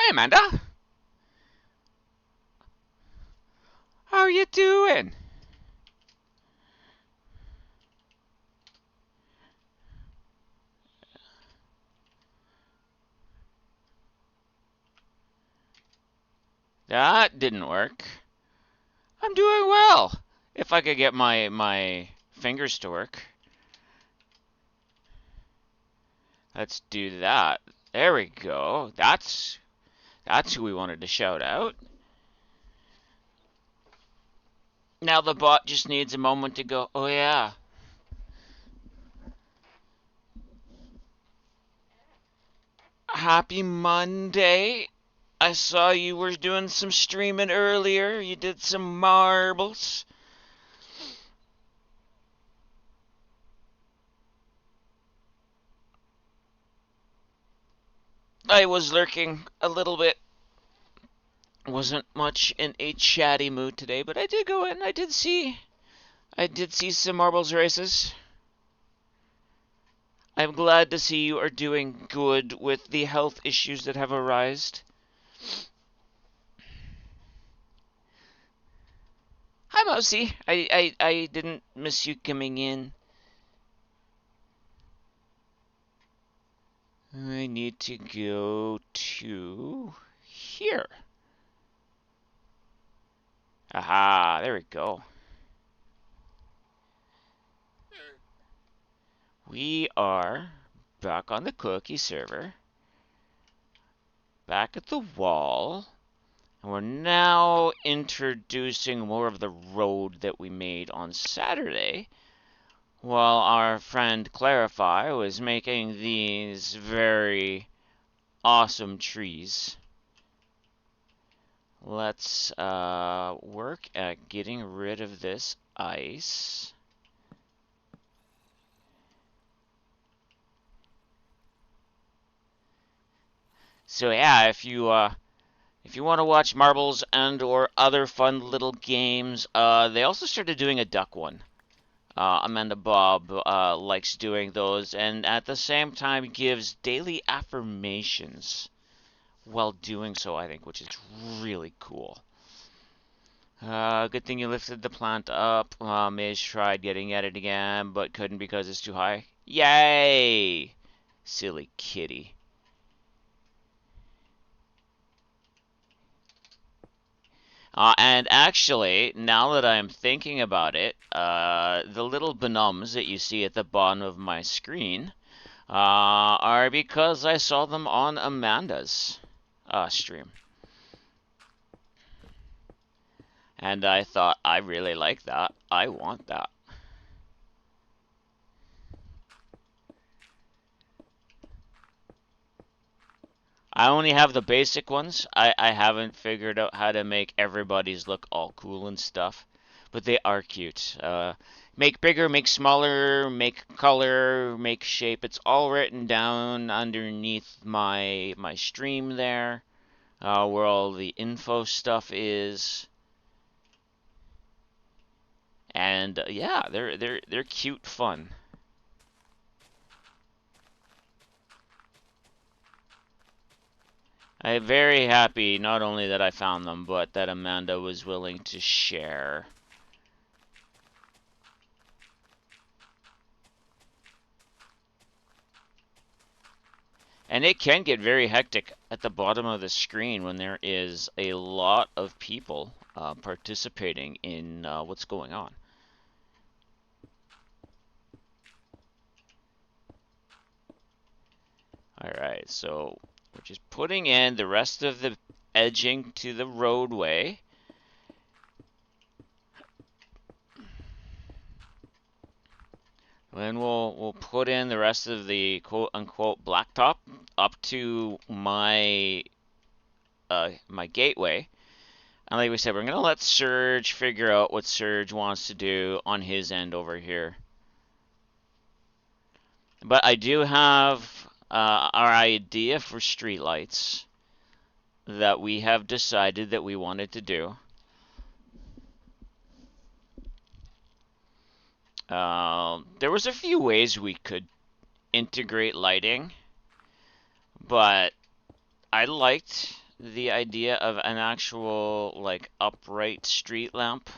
Hey, Amanda. How are you doing? That didn't work. I'm doing well. If I could get my fingers to work. Let's do that. There we go. That's who we wanted to shout out. Now the bot just needs a moment to go, oh yeah. Happy Monday. I saw you were doing some streaming earlier. You did some marbles. I was lurking a little bit. Wasn't much in a chatty mood today, but I did go in. I did see some marbles races. I'm glad to see you are doing good with the health issues that have arisen. Hi, Mousy. I didn't miss you coming in. I need to go to here. Aha, there we go. We are back on the cookie server. Back at the wall. And we're now introducing more of the road that we made on Saturday, while our friend Clarify was making these very awesome trees. Let's work at getting rid of this ice. So yeah, if you want to watch marbles and or other fun little games, they also started doing a duck one. Amanda Bob likes doing those, and at the same time gives daily affirmations while doing so, I think, which is really cool. Good thing you lifted the plant up. Miz tried getting at it again, but couldn't because it's too high. Yay! Silly kitty. And actually, now that I'm thinking about it, the little bonums that you see at the bottom of my screen are because I saw them on Amanda's stream. And I thought, I really like that. I want that. I only have the basic ones. I haven't figured out how to make everybody's look all cool and stuff. But they are cute. Make bigger, make smaller, make color, make shape. It's all written down underneath my stream there, where all the info stuff is. And yeah, they're cute fun. I'm very happy not only that I found them, but that Amanda was willing to share. And it can get very hectic at the bottom of the screen when there is a lot of people participating in what's going on. Alright, so we're just putting in the rest of the edging to the roadway. Then we'll put in the rest of the quote unquote blacktop up to my my gateway. And like we said, we're gonna let Serge figure out what Serge wants to do on his end over here. But I do have our idea for streetlights that we have decided that we wanted to do. There was a few ways we could integrate lighting, but I liked the idea of an actual, like, upright street lamp.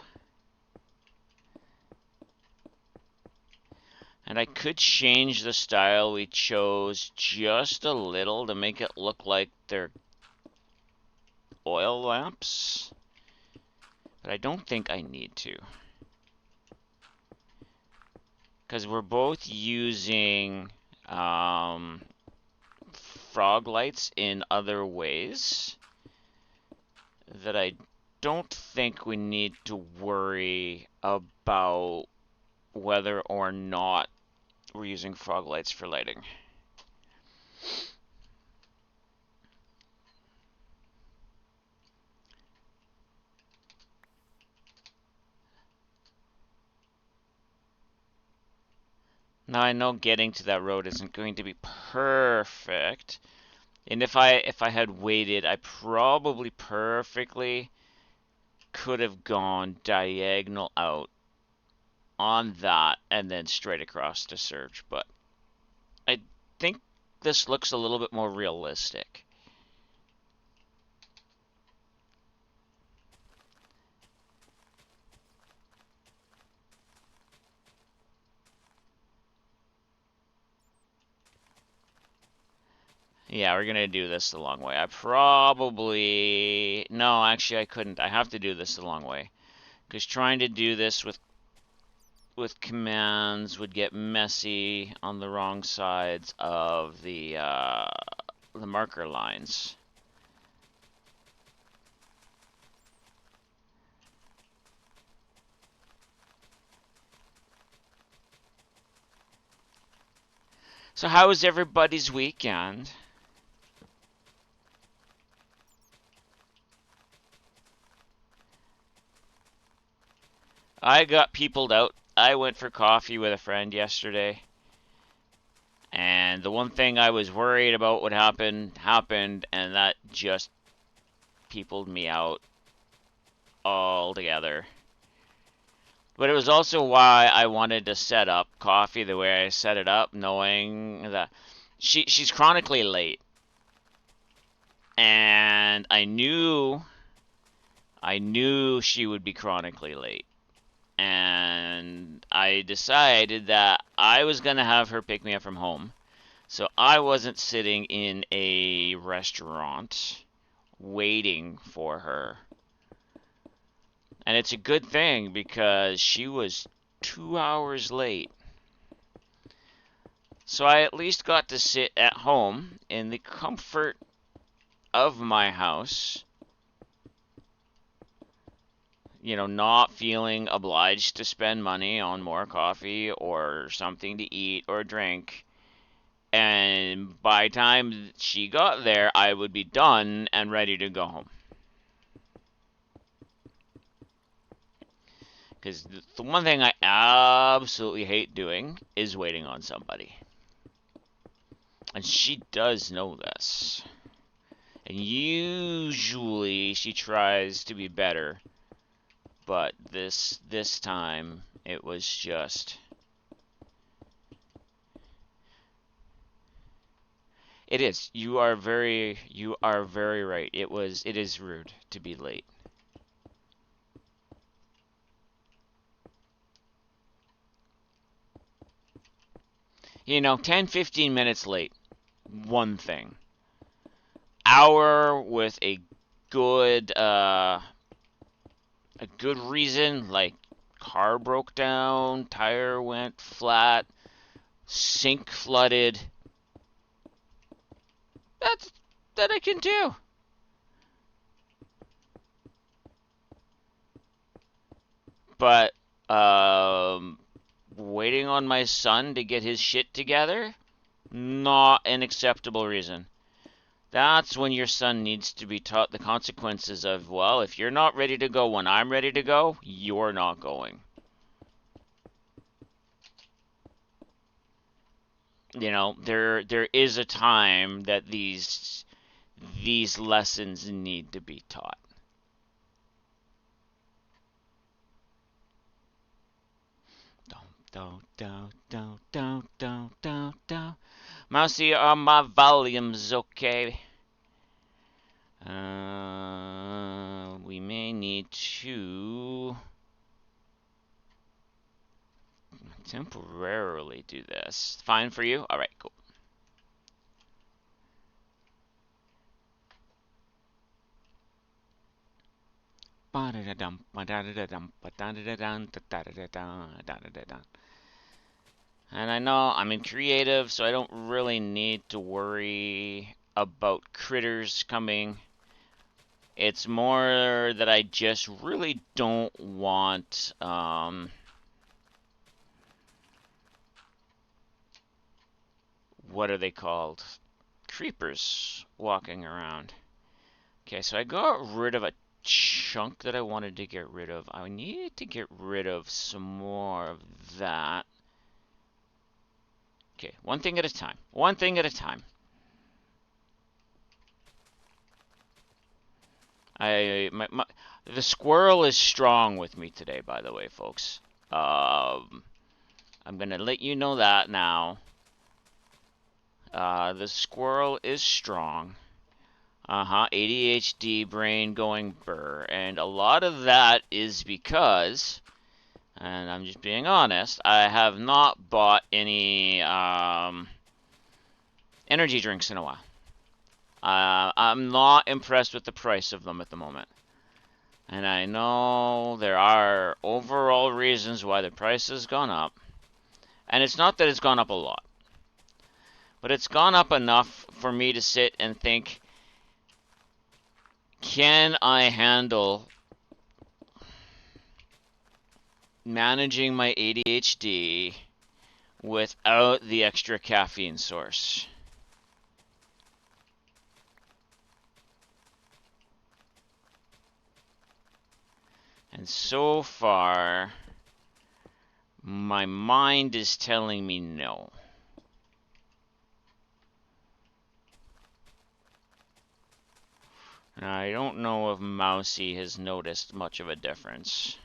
And I could change the style we chose just a little to make it look like they're oil lamps. But I don't think I need to. Because we're both using frog lights in other ways that I don't think we need to worry about whether or not we're using frog lights for lighting. Now I know getting to that road isn't going to be perfect. And if I had waited, I probably perfectly could have gone diagonal out on that and then straight across to Surge, but I think this looks a little bit more realistic. Yeah, we're gonna do this the long way. I probably... No, actually I couldn't. I have to do this the long way. Because trying to do this with commands would get messy on the wrong sides of the marker lines. So how was everybody's weekend? I got peopled out. I went for coffee with a friend yesterday. And the one thing I was worried about would happen, happened, and that just peopled me out altogether. But it was also why I wanted to set up coffee the way I set it up, knowing that she's chronically late. And I knew she would be chronically late. And I decided that I was going to have her pick me up from home. So I wasn't sitting in a restaurant waiting for her. And it's a good thing because she was 2 hours late. So I at least got to sit at home in the comfort of my house, not feeling obliged to spend money on more coffee or something to eat or drink. And by the time she got there, I would be done and ready to go home. Because the one thing I absolutely hate doing is waiting on somebody. And she does know this. And usually she tries to be better. But this time it was just... It is. You are very right. It is rude to be late. You know, 10, 15 minutes late. One thing. Hour with good a good reason, like car broke down, tire went flat, sink flooded. That I can do. But waiting on my son to get his shit together, not an acceptable reason. That's when your son needs to be taught the consequences of, well, if you're not ready to go when I'm ready to go, you're not going. There is a time that these lessons need to be taught. Mousy, are my volumes okay? We may need to temporarily do this. Fine for you? All right, cool. And I know I'm in creative, so I don't really need to worry about critters coming. It's more that I just really don't want what are they called? Creepers walking around. Okay, so I got rid of a chunk that I wanted to get rid of. I need to get rid of some more of that. Okay, one thing at a time. One thing at a time. The squirrel is strong with me today, by the way, folks. I'm gonna let you know that now. The squirrel is strong. ADHD, brain going burr. And a lot of that is because, and I'm just being honest, I have not bought any energy drinks in a while. I'm not impressed with the price of them at the moment. And I know there are overall reasons why the price has gone up. And it's not that it's gone up a lot. But it's gone up enough for me to sit and think, can I handle managing my ADHD without the extra caffeine source? And so far, my mind is telling me no. I don't know if Mousy has noticed much of a difference.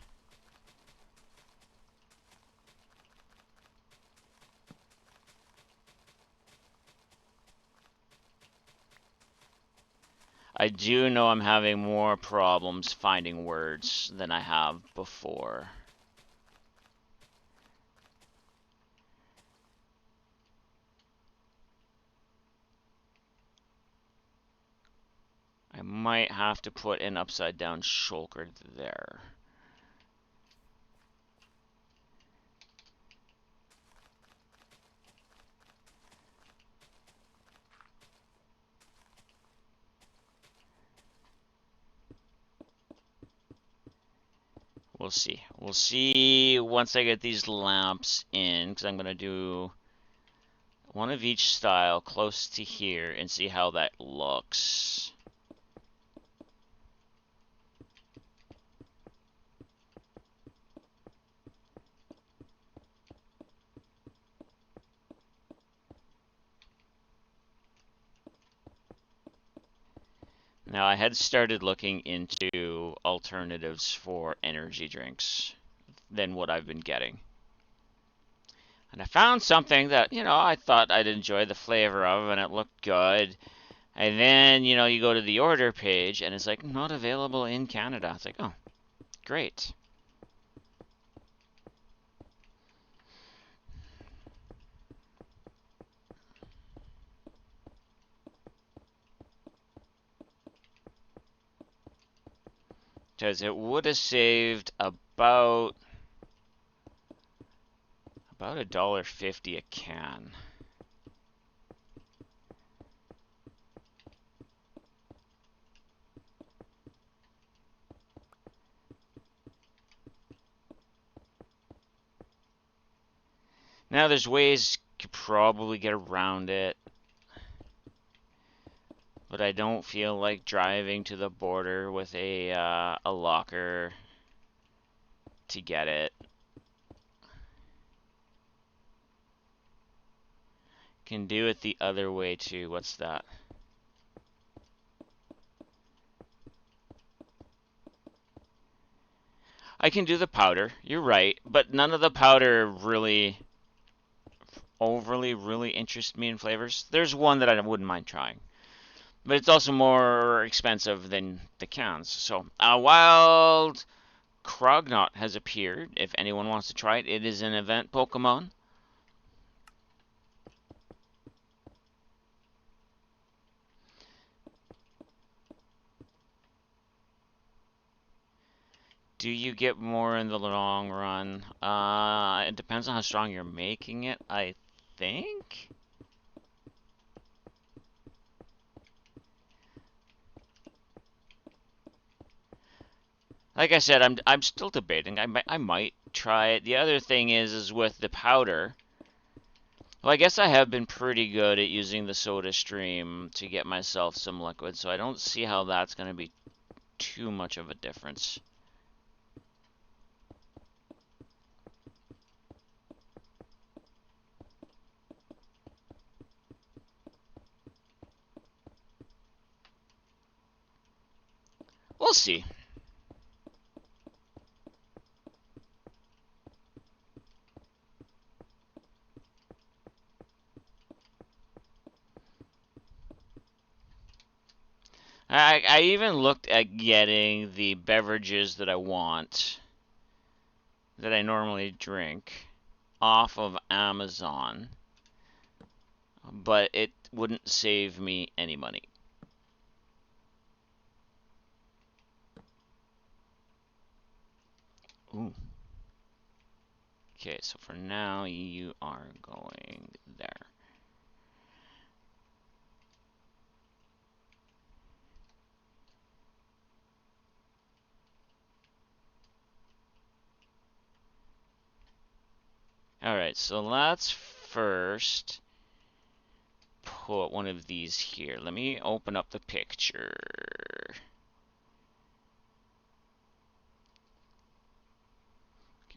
I do know I'm having more problems finding words than I have before. I might have to put an upside down shulker there. We'll see. We'll see once I get these lamps in, because I'm going to do one of each style close to here and see how that looks. Now, I had started looking into alternatives for energy drinks than what I've been getting. And I found something that, I thought I'd enjoy the flavor of, and it looked good. And then, you go to the order page, and it's like, not available in Canada. It's like, oh, great. Because it would have saved about $1.50 a can. Now there's ways you could probably get around it, but I don't feel like driving to the border with a locker to get it. Can do it the other way too. What's that? I can do the powder, you're right, but none of the powder really overly really interests me in flavors. There's one that I wouldn't mind trying. but it's also more expensive than the cans. So, a wild Crognot has appeared. If anyone wants to try it, it is an event Pokemon. Do you get more in the long run? It depends on how strong you're making it, I think. Like I said, I'm still debating. I might try it. The other thing is with the powder. Well, I guess I have been pretty good at using the Soda Stream to get myself some liquid, so I don't see how that's going to be too much of a difference. We'll see. I even looked at getting the beverages that I want, that I normally drink, off of Amazon, but it wouldn't save me any money. Ooh. Okay, so for now, you are going there. Alright, so let's first put one of these here. Let me open up the picture.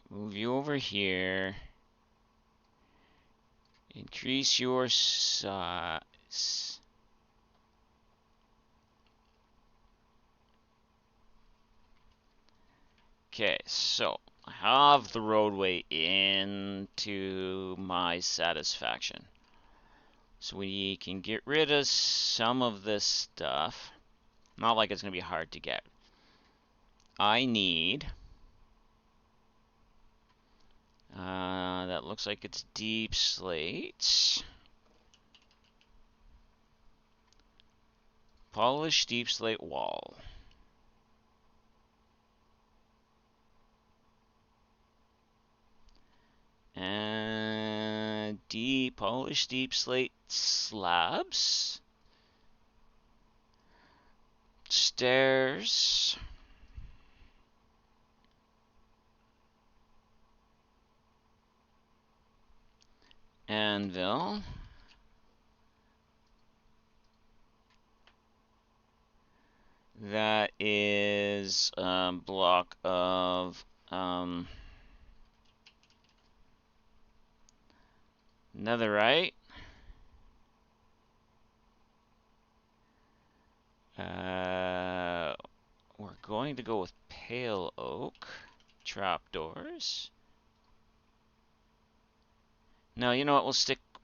Move you over here. Increase your size. Okay, so I have the roadway into my satisfaction. So we can get rid of some of this stuff. Not like it's going to be hard to get. I need... that looks like it's deep slate. Polished deep slate wall. And polished deep slate slabs. Stairs. Anvil. That is a block of netherite. We're going to go with pale oak trapdoors. No, you know what? We'll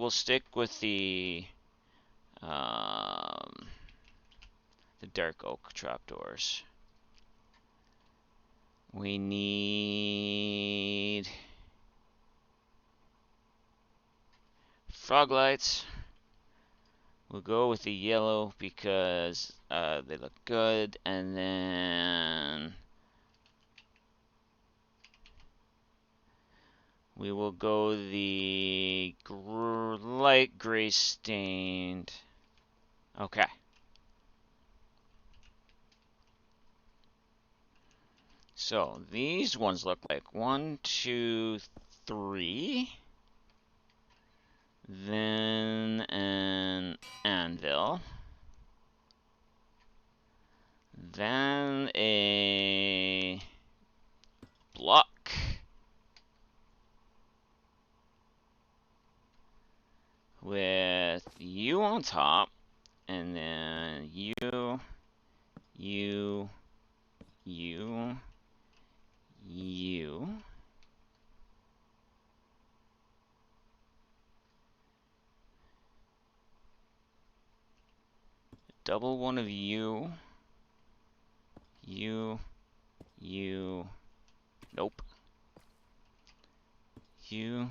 stick with the dark oak trapdoors. We need frog lights. We'll go with the yellow because they look good, and then we will go the light gray stained. Okay. So these ones look like 1, 2, 3. Then an anvil. Then a block. With you on top. And then you, you, you, you. double one of you. You. Nope. You.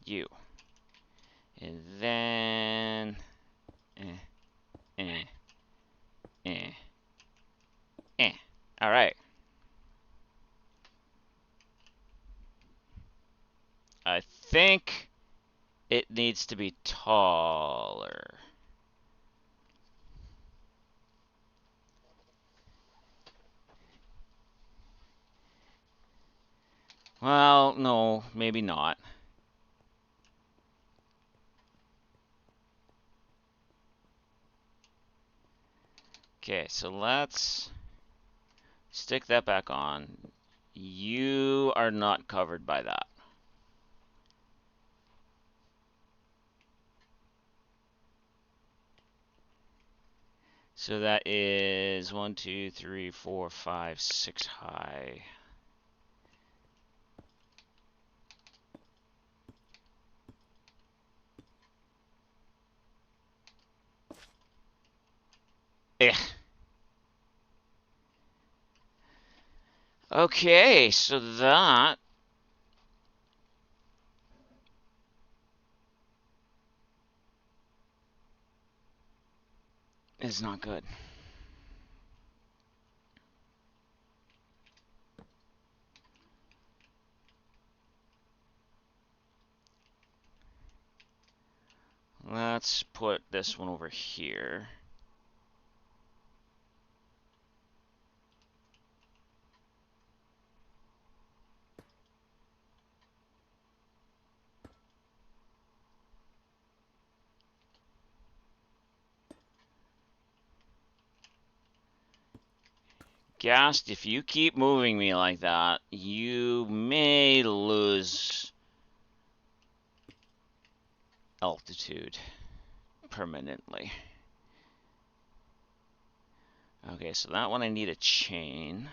You. And then... eh, eh, eh. Alright. I think it needs to be taller. Well, no, maybe not. Okay, so let's stick that back on. You are not covered by that. So that is 1, 2, 3, 4, 5, 6 high. Eh. Okay, so that is not good. Let's put this one over here. Ghast, if you keep moving me like that, you may lose altitude permanently. Okay, so that one I need a chain.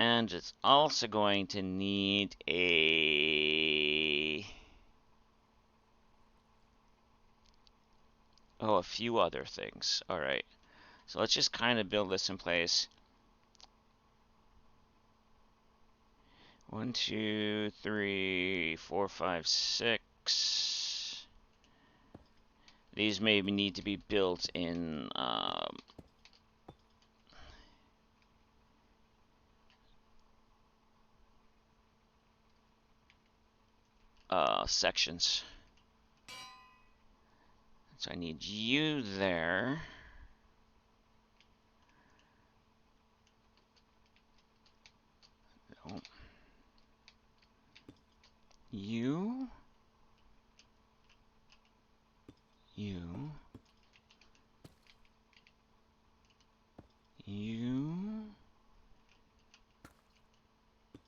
And it's also going to need a few other things. All right, so let's just kind of build this in place. 1, 2, 3, 4, 5, 6. These maybe need to be built in sections. So I need you there. No. You. You. You.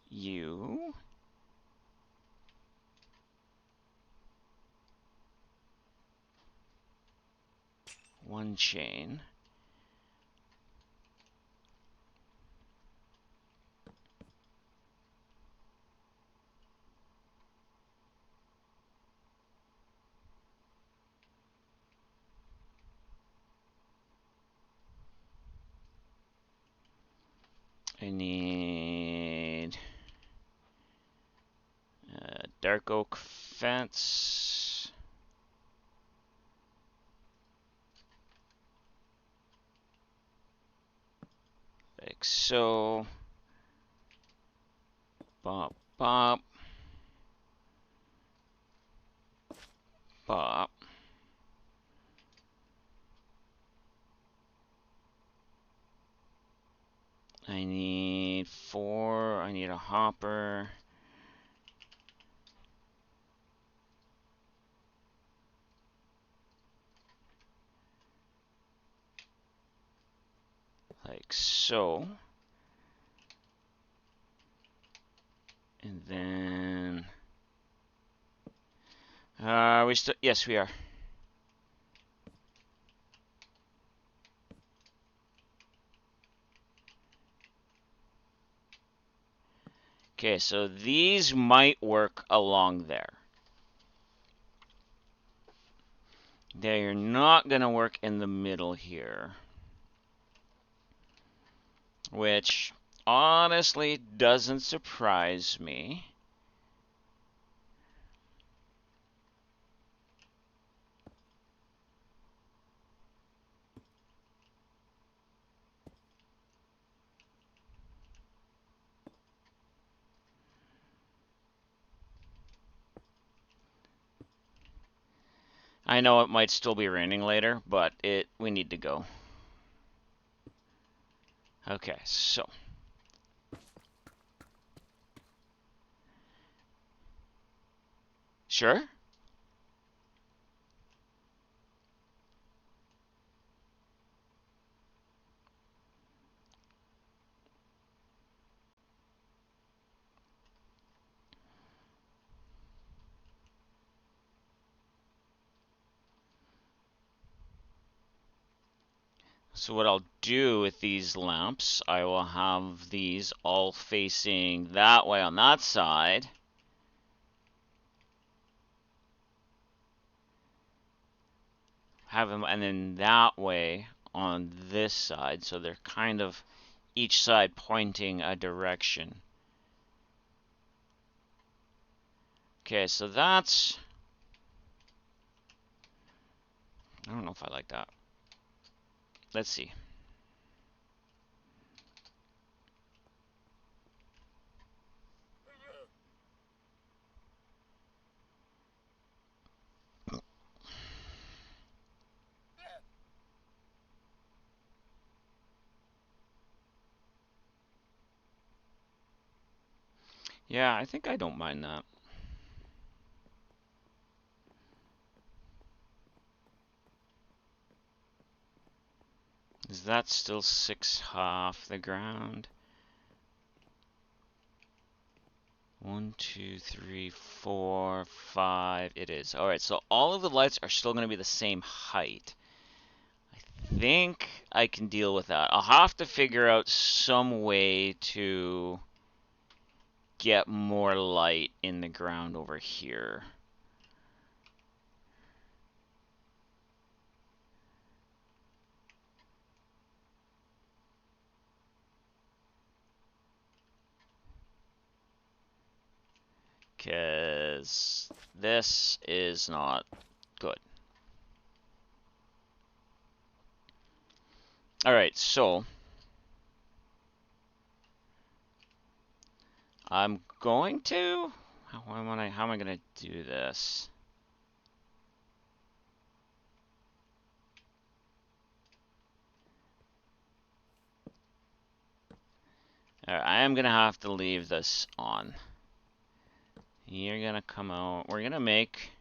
You. One chain. I need a dark oak fence. Like so. Bop, bop. Bop. I need 4. I need a hopper. Like so. And then We still, yes, we are. Okay, so these might work along there. They're not gonna work in the middle here, which honestly doesn't surprise me. I know it might still be raining later, but we need to go. Okay, so sure. So what I'll do with these lamps, I will have these all facing that way on that side. Have them, and then that way on this side, so they're kind of each side pointing a direction. Okay, so that's... I don't know if I like that. Let's see. Yeah, I think I don't mind that. Is that still 6 off the ground? 1, 2, 3, 4, 5. It is. Alright, so all of the lights are still going to be the same height. I think I can deal with that. I'll have to figure out some way to get more light in the ground over here. Because this is not good. Alright, so I'm going to... How am I going to do this? Alright, I am going to have to leave this on. You're going to come out. We're going to make...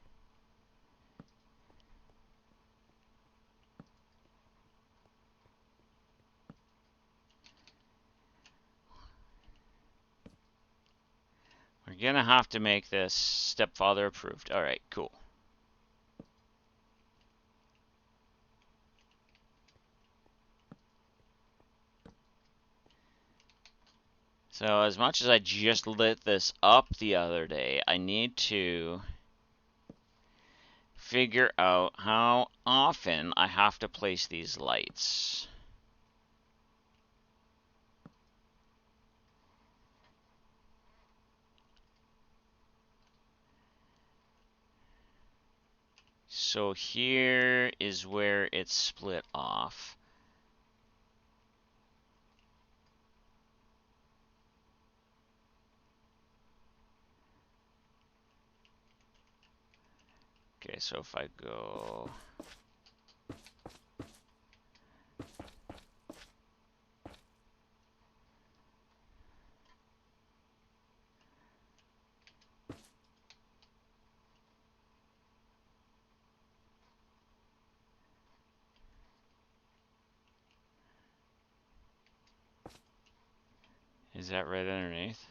We're going to have to make this stepfather approved. Alright, cool. So as much as I just lit this up the other day, I need to figure out how often I have to place these lights. So here is where it's split off. Okay, so if I go... Is that right underneath?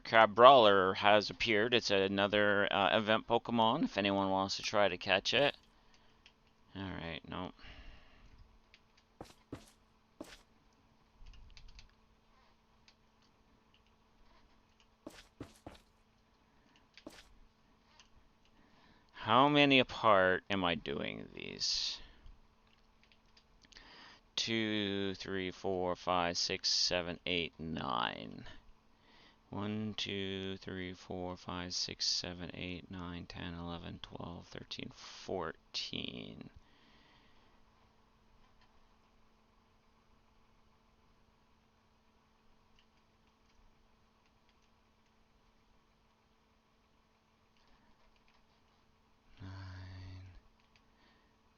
Crabrawler has appeared. It's another event Pokemon. If anyone wants to try to catch it. All right, no. How many apart am I doing these? 2, 3, 4, 5, 6, 7, 8, 9. 1, 2, 3, 4, 5, 6, 7, 8, 9, 10, 11, 12, 13, 14. Nine,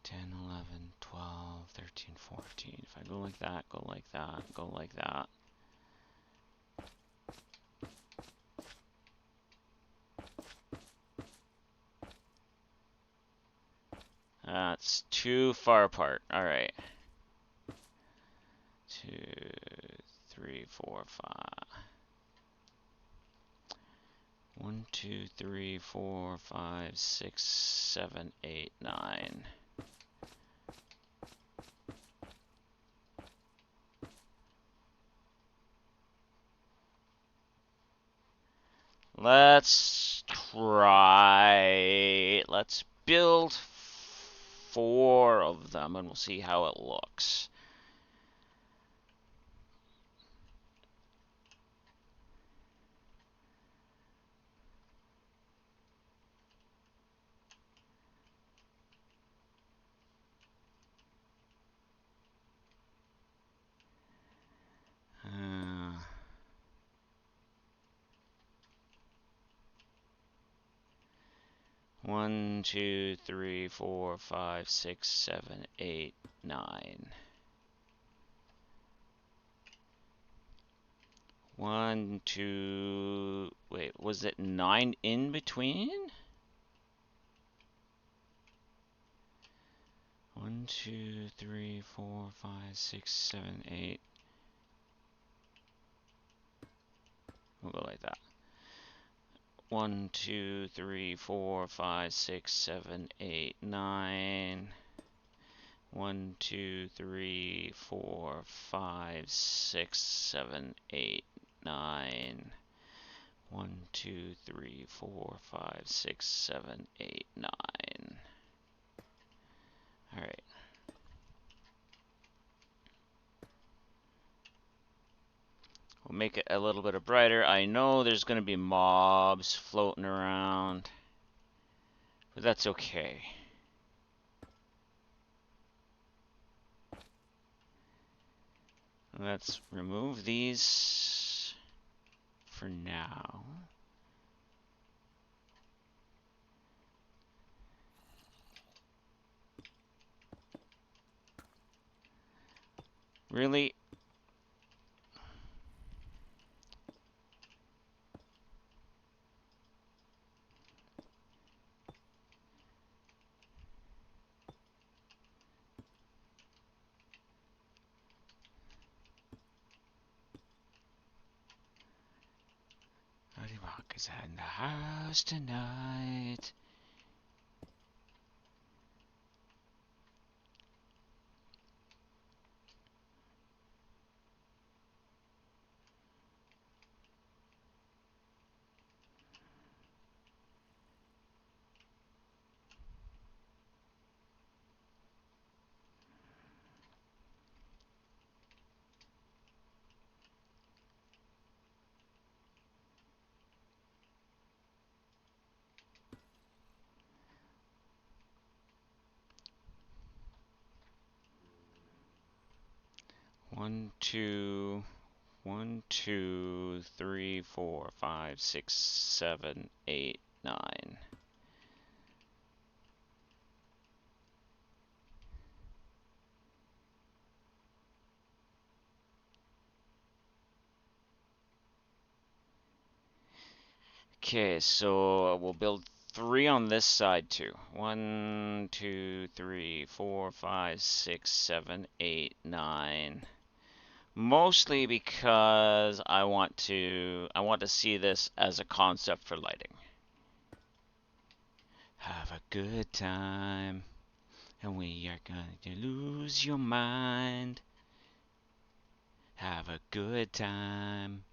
10, 11, 12, 13, 14. If I go like that, go like that, go like that. That's too far apart. All right. 2, 3, 4, 5. 1, 2, 3, 4, 5, 6, 7, 8, 9. Let's try. Let's build 4 of them and we'll see how it looks. Uh, 1, 2, 3, 4, 5, 6, 7, 8, 9. 1, 2. Wait, was it 9 in between? 1, 2, 3, 4, 5, 6, 7, 8. We'll go like that. 1, 2, 3, 4, 5, 6, 7, 8, 9. 1, 2, 3, 4, 5, 6, 7, 8, 9. 1, 2, 3, 4, 5, 6, 7, 8, 9. Alright. We'll make it a little bit brighter. I know there's going to be mobs floating around, but that's okay. Let's remove these for now. Really? Buddy Rock is in the house tonight. One, two, 1, 2, 3, 4, 5, 6, 7, 8, 9. Okay, so we'll build 3 on this side too. 1, 2, 3, 4, 5, 6, 7, 8, 9. Mostly because I want to see this as a concept for lighting. Have a good time, and we are going to lose your mind. Have a good time.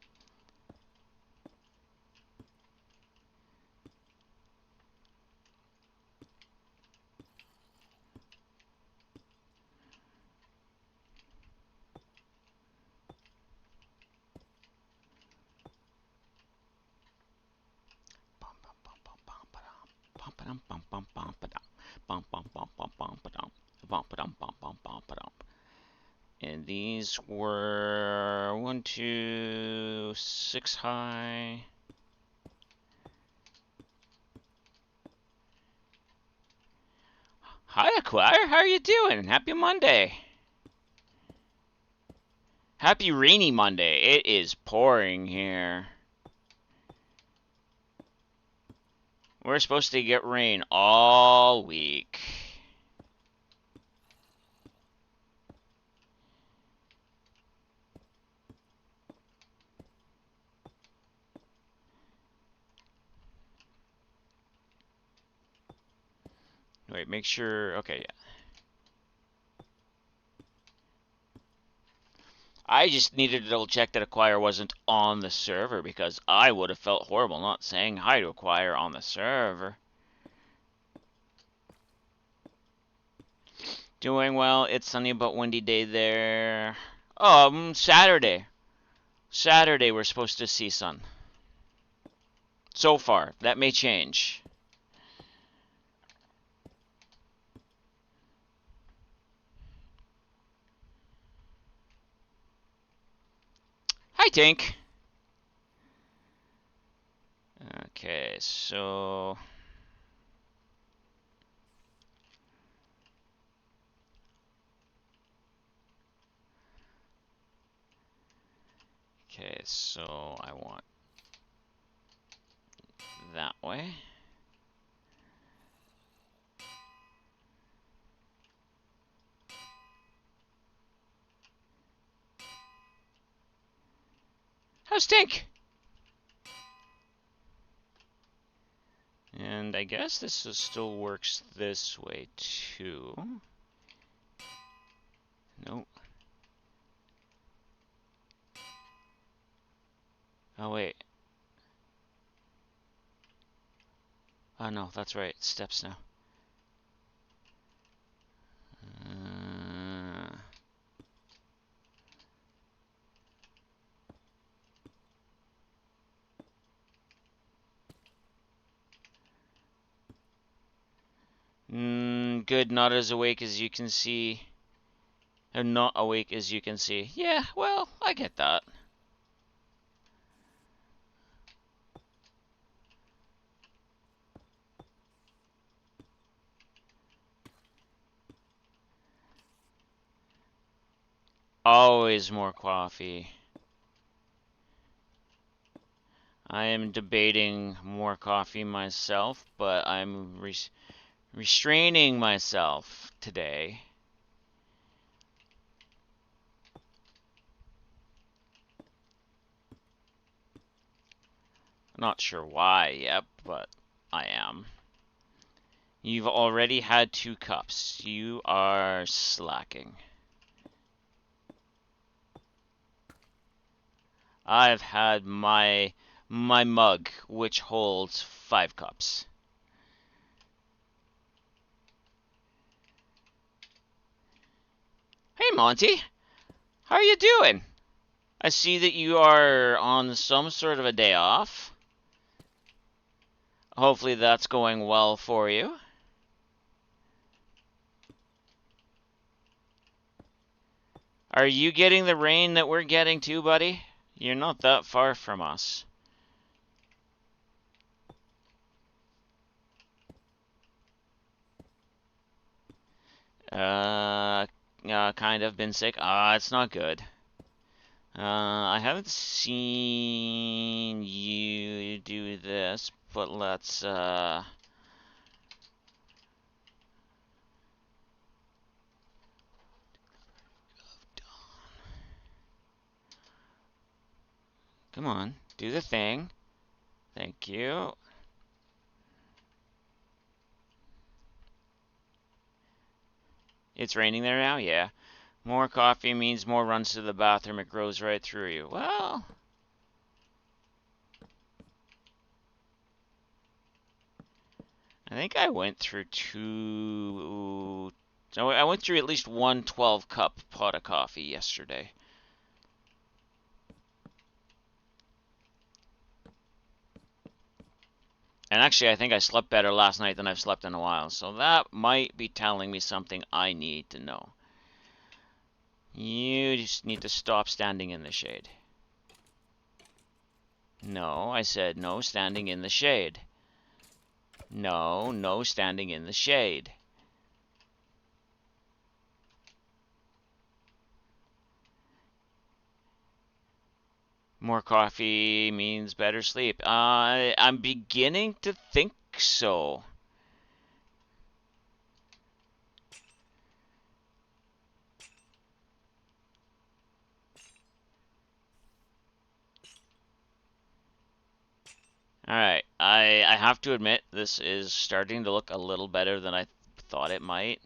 And these were 1, 2, 6 high. Hi, Acquire. How are you doing? Happy Monday. Happy rainy Monday. It is pouring here. We're supposed to get rain all week. Wait, make sure. Okay, yeah. I just needed to double check that Acquire wasn't on the server because I would have felt horrible not saying hi to Acquire on the server. Doing well. It's sunny but windy day there. Saturday. Saturday we're supposed to see sun. So far. That may change. Hi, Tank. Okay, so... Okay, so I want that way. How's Tank? And I guess this still works this way too. Nope. Oh wait. Oh no, that's right. Steps now. Uh, good. Not as awake as you can see. Or not awake as you can see. Yeah, well, I get that. Always more coffee. I am debating more coffee myself, but I'm restraining myself today. Not sure why yet, but I am. You've already had 2 cups. You are slacking. I've had my mug, which holds 5 cups. Hey, Monty. How are you doing? I see that you are on some sort of a day off. Hopefully that's going well for you. Are you getting the rain that we're getting too, buddy? You're not that far from us. Kind of been sick. It's not good. I haven't seen you do this, but let's, Come on, do the thing. Thank you. It's raining there now? Yeah. More coffee means more runs to the bathroom. It grows right through you. Well, I think I went through two. So I went through at least one 12-cup pot of coffee yesterday. And actually, I think I slept better last night than I've slept in a while. So that might be telling me something I need to know. You just need to stop standing in the shade. No, I said no standing in the shade. No, no standing in the shade. More coffee means better sleep. I'm beginning to think so. Alright, I have to admit, this is starting to look a little better than I thought it might.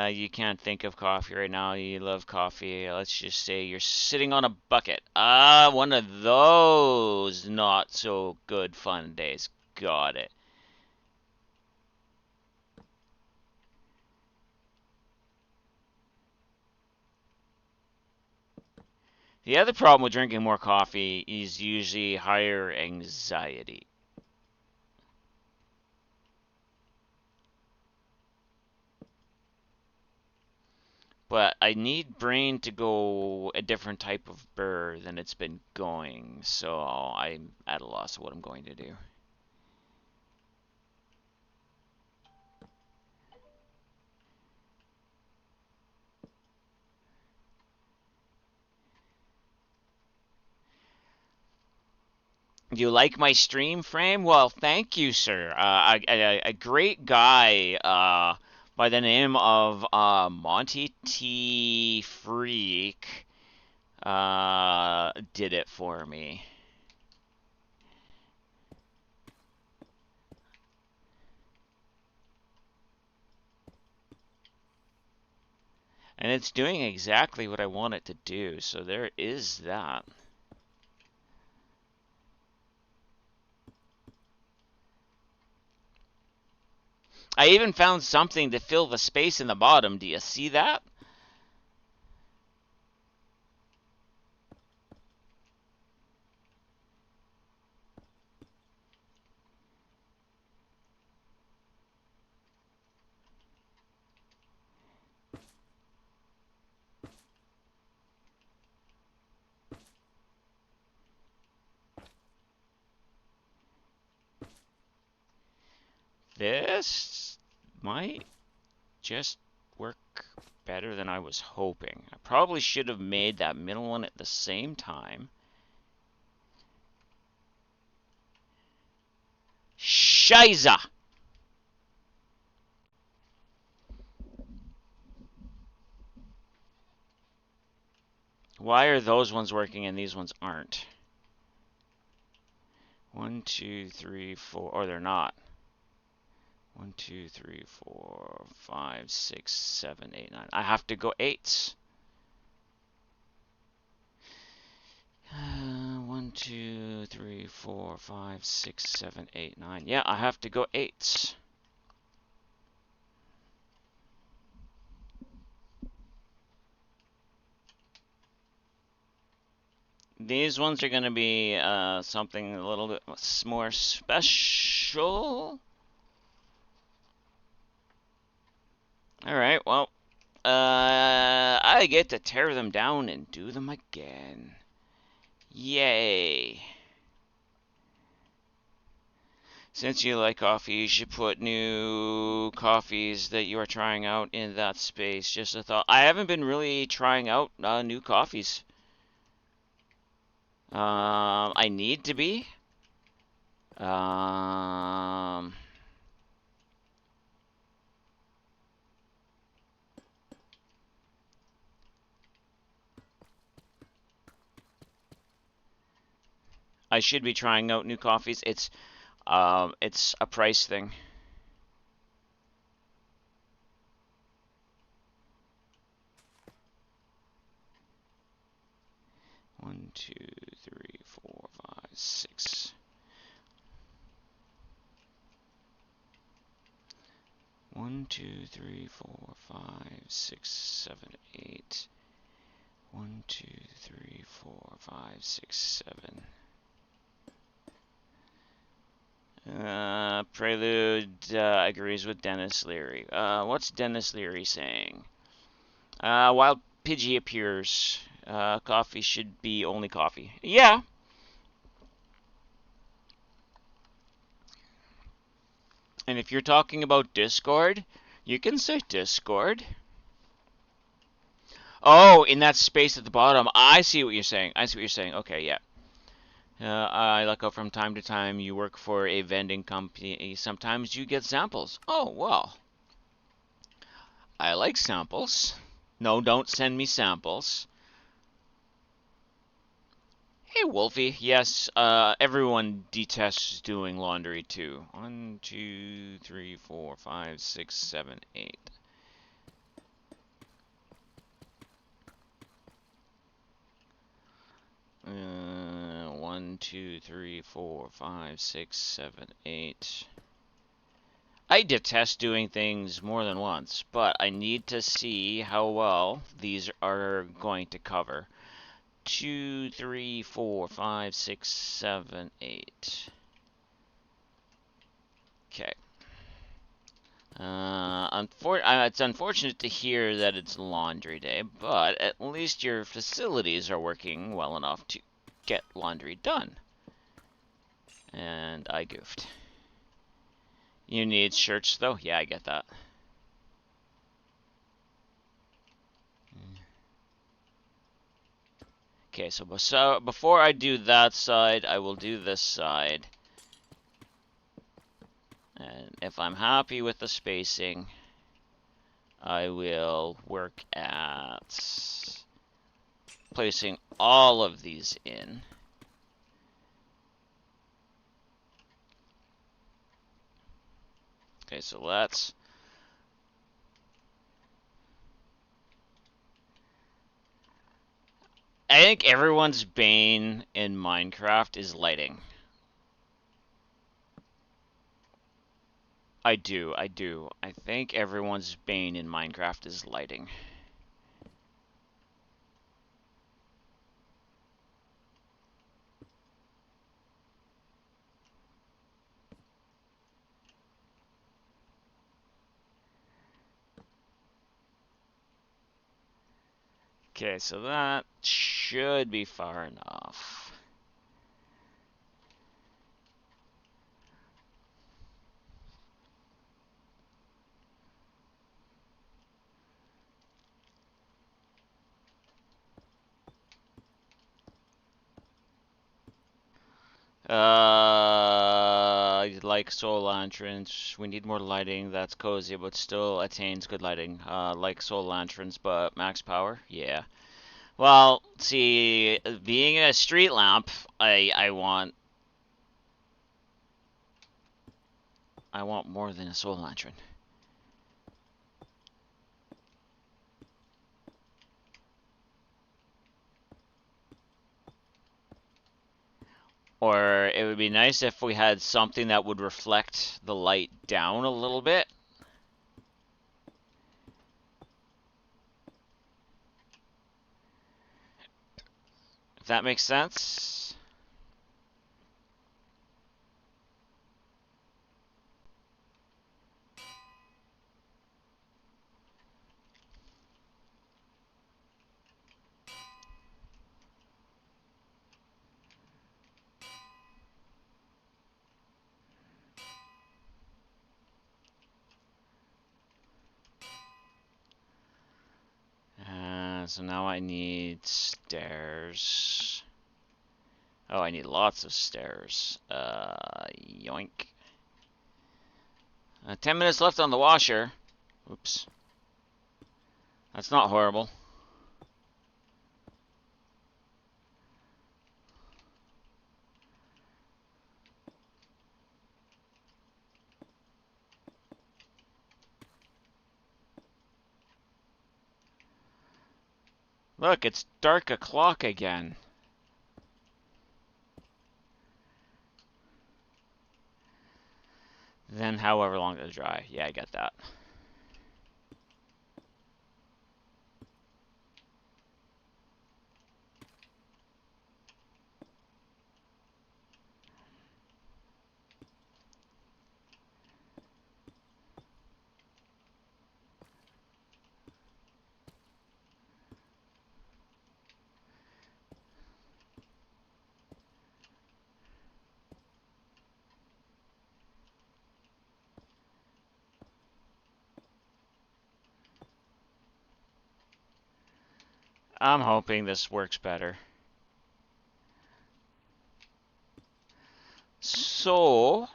You can't think of coffee right now. You love coffee. Let's just say you're sitting on a bucket. Ah, one of those not so good fun days. Got it. The other problem with drinking more coffee is usually higher anxiety. But I need brain to go a different type of burr than it's been going, so I'm at a loss of what I'm going to do. You like my stream frame? Well, thank you, sir. A great guy by the name of Monty T Freak did it for me. And it's doing exactly what I want it to do, so there is that. I even found something to fill the space in the bottom. Do you see that? This might just work better than I was hoping. I probably should have made that middle one at the same time. Shiza! Why are those ones working and these ones aren't? 1, 2, 3, 4. Or they're not. 1, 2, 3, 4, 5, 6, 7, 8, 9. I have to go eights. 1, 2, 3, 4, 5, 6, 7, 8, 9. Yeah, I have to go eights. These ones are going to be something a little bit more special. Alright, well, I get to tear them down and do them again. Yay. Since you like coffee, you should put new coffees that you are trying out in that space. Just a thought. I haven't been really trying out new coffees. I need to be. Um, I should be trying out new coffees. It's a price thing. One, two, three, four, five, six. 1, 2, 3, 4, 5, 6, 7, 8. 1, 2, 3, 4, 5, 6, 7. Prelude agrees with Dennis Leary. What's Dennis Leary saying? Wild Pidgey appears. Coffee should be only coffee. Yeah. And if you're talking about Discord, you can say Discord. Oh, in that space at the bottom. I see what you're saying. I see what you're saying. Okay, yeah. I look up from time to time. You work for a vending company. Sometimes you get samples. Oh, well. I like samples. No, don't send me samples. Hey, Wolfie. Yes, everyone detests doing laundry too. 1, 2, 3, 4, 5, 6, 7, 8. One, two, three, 4, 5, 6, 7, 8. I detest doing things more than once, but I need to see how well these are going to cover. 2, 3, 4, 5, 6, 7, 8. Okay. It's unfortunate to hear that it's laundry day, but at least your facilities are working well enough to get laundry done. And I goofed. You need shirts, though? Yeah, I get that. Okay, so before I do that side, I will do this side. And if I'm happy with the spacing, I will work at placing all of these in. Okay, so let's... I think everyone's bane in Minecraft is lighting. I do. I think everyone's bane in Minecraft is lighting. Okay, so that should be far enough. Like soul lanterns, we need more lighting that's cozy but still attains good lighting. Like soul lanterns, but max power? Yeah. Well, see, being a street lamp, I want more than a soul lantern. Or it would be nice if we had something that would reflect the light down a little bit. If that makes sense. So now I need stairs. Oh, I need lots of stairs. Yoink. 10 minutes left on the washer. Oops. That's not horrible. Look, it's dark o'clock again. Then however long to dry. Yeah, I get that. I'm hoping this works better. So,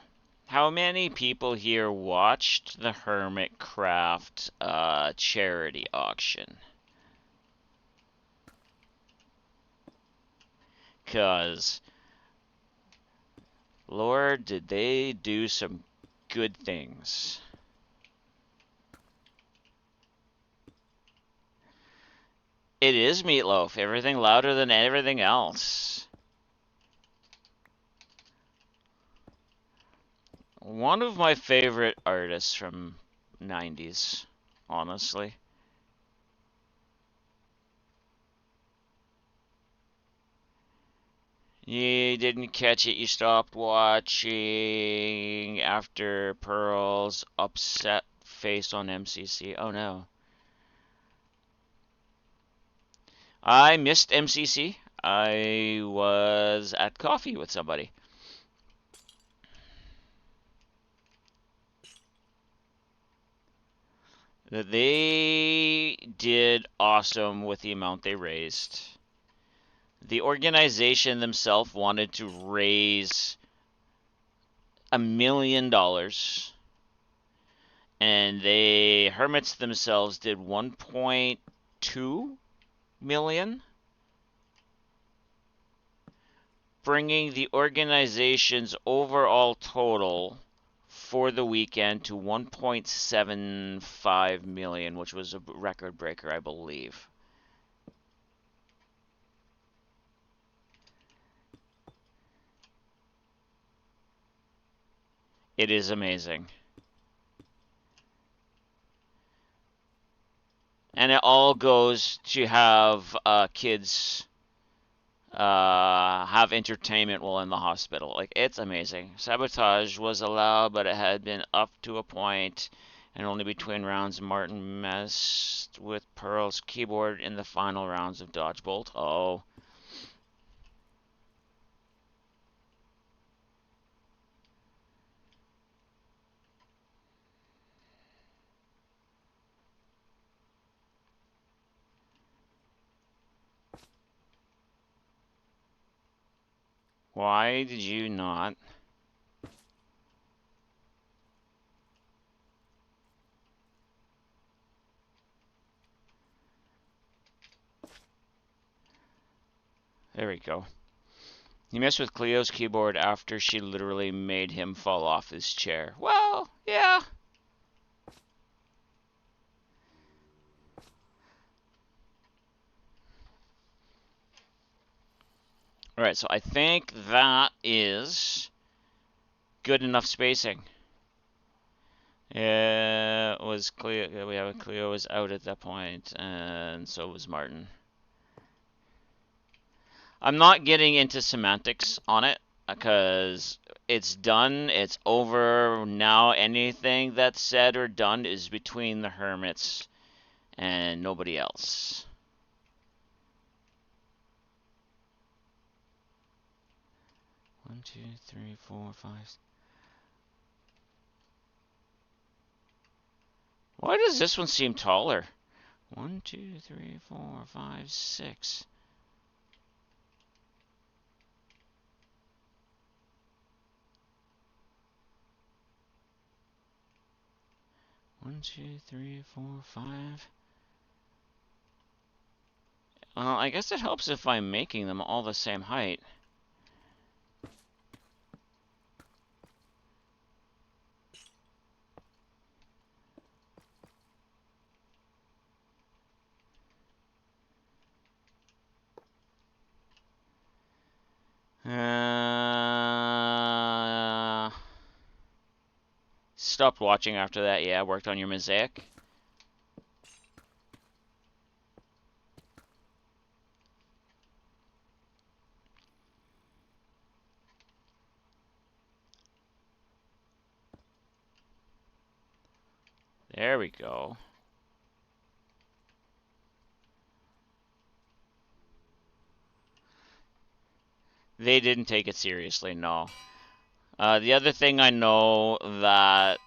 how many people here watched the Hermitcraft charity auction? Because, Lord, did they do some good things. It is Meatloaf. Everything louder than everything else. One of my favorite artists from 90s, honestly. You didn't catch it, you stopped watching after Pearl's upset face on MCC. Oh no. I missed MCC. I was at coffee with somebody. They did awesome with the amount they raised. The organization themselves wanted to raise $1 million, and the Hermits themselves did 1.2 million, bringing the organization's overall total for the weekend to 1.75 million, which was a record breaker, I believe. It is amazing. And it all goes to have kids have entertainment while in the hospital. Like, it's amazing. Sabotage was allowed, but it had been up to a point, and only between rounds Martin messed with Pearl's keyboard in the final rounds of Dodgebolt. Oh. Why did you not? There we go. He messed with Cleo's keyboard after she literally made him fall off his chair. Well, yeah. Alright, so I think that is good enough spacing. Yeah, it was Cleo. Yeah, Cleo was out at that point, and so was Martin. I'm not getting into semantics on it because it's done. It's over now. Anything that's said or done is between the Hermits and nobody else. One, two, three, four, five. Why does this one seem taller? 1, 2, 3, 4, 5, 6. One, two, three, four, 5. Well, I guess it helps if I'm making them all the same height. stopped watching after that. Yeah, I worked on your mosaic. There we go. They didn't take it seriously, no. The other thing I know that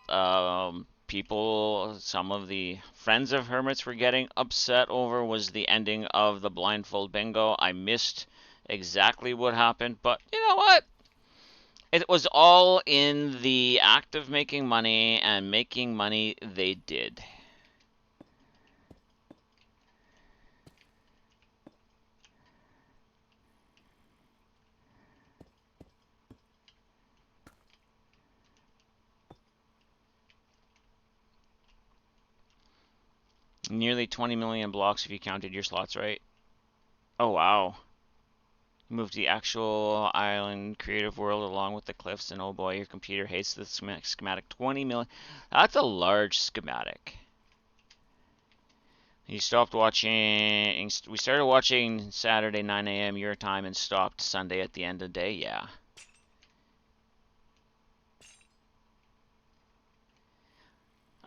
people, some of the friends of hermits were getting upset over was the ending of the blindfold bingo. I missed exactly what happened, but you know what? It was all in the act of making money, and making money they did. Nearly 20 million blocks if you counted your slots right. Oh wow. Move to the actual island creative world along with the cliffs, and oh boy, your computer hates the schematic. 20 million. That's a large schematic. You stopped watching. We started watching Saturday 9 a.m. your time and stopped Sunday at the end of the day. Yeah.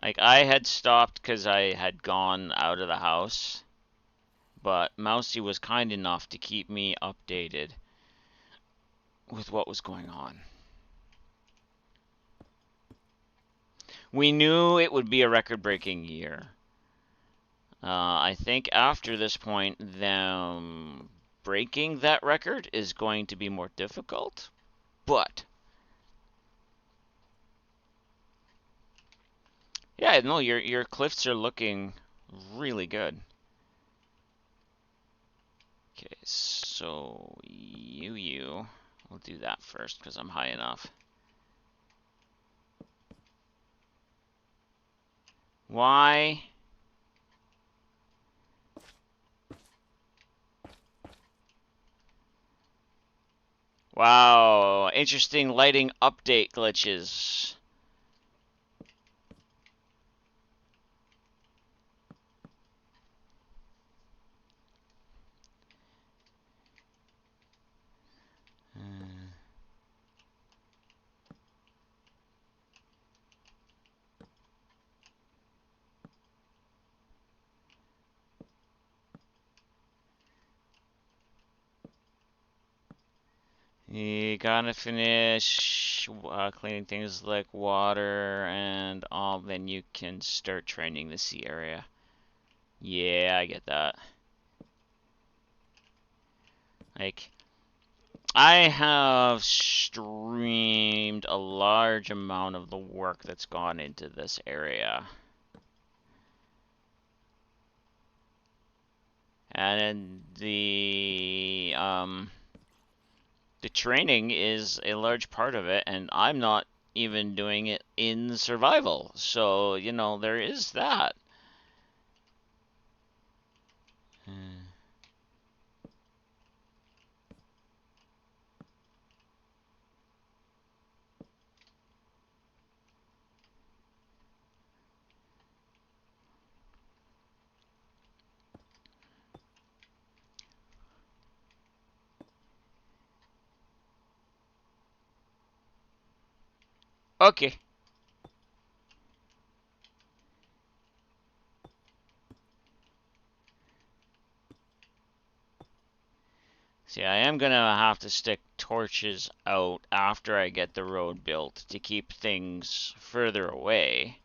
Like I had stopped because I had gone out of the house, but Mousy was kind enough to keep me updated with what was going on. We knew it would be a record-breaking year. I think after this point, them breaking that record is going to be more difficult, but yeah, no, your cliffs are looking really good. Okay, so we'll do that first because I'm high enough. Why? Wow, interesting lighting update glitches. You gotta finish cleaning things like water and all, then you can start training the sea area. Yeah, I get that. Like, I have streamed a large amount of the work that's gone into this area. And the training is a large part of it, and I'm not even doing it in survival. So, you know, there is that. Okay. See, I am gonna have to stick torches out after I get the road built to keep things further away.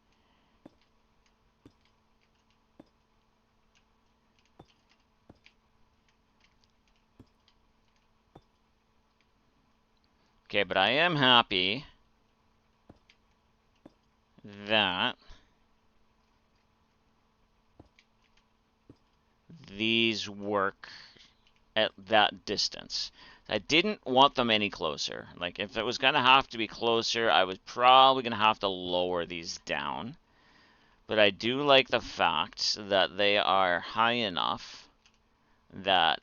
Okay, but I am happy that these work at that distance. I didn't want them any closer. Like, if it was going to have to be closer, I was probably going to have to lower these down. But I do like the fact that they are high enough that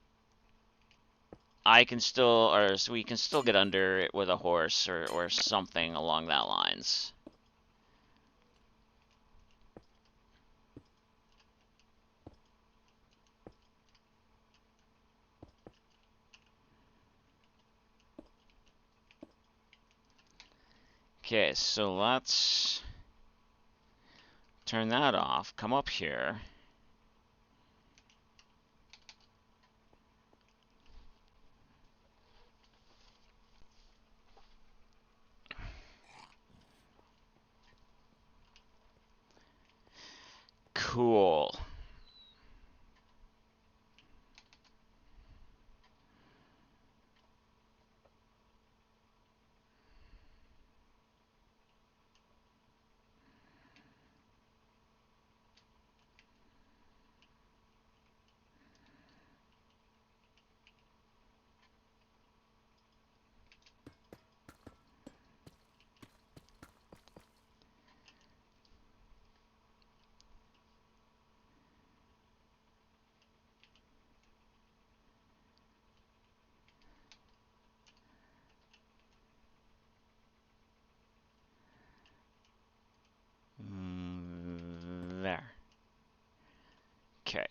I can still, or so we can still get under it with a horse or something along that lines. Okay, so let's turn that off. Come up here. Cool. There. Okay.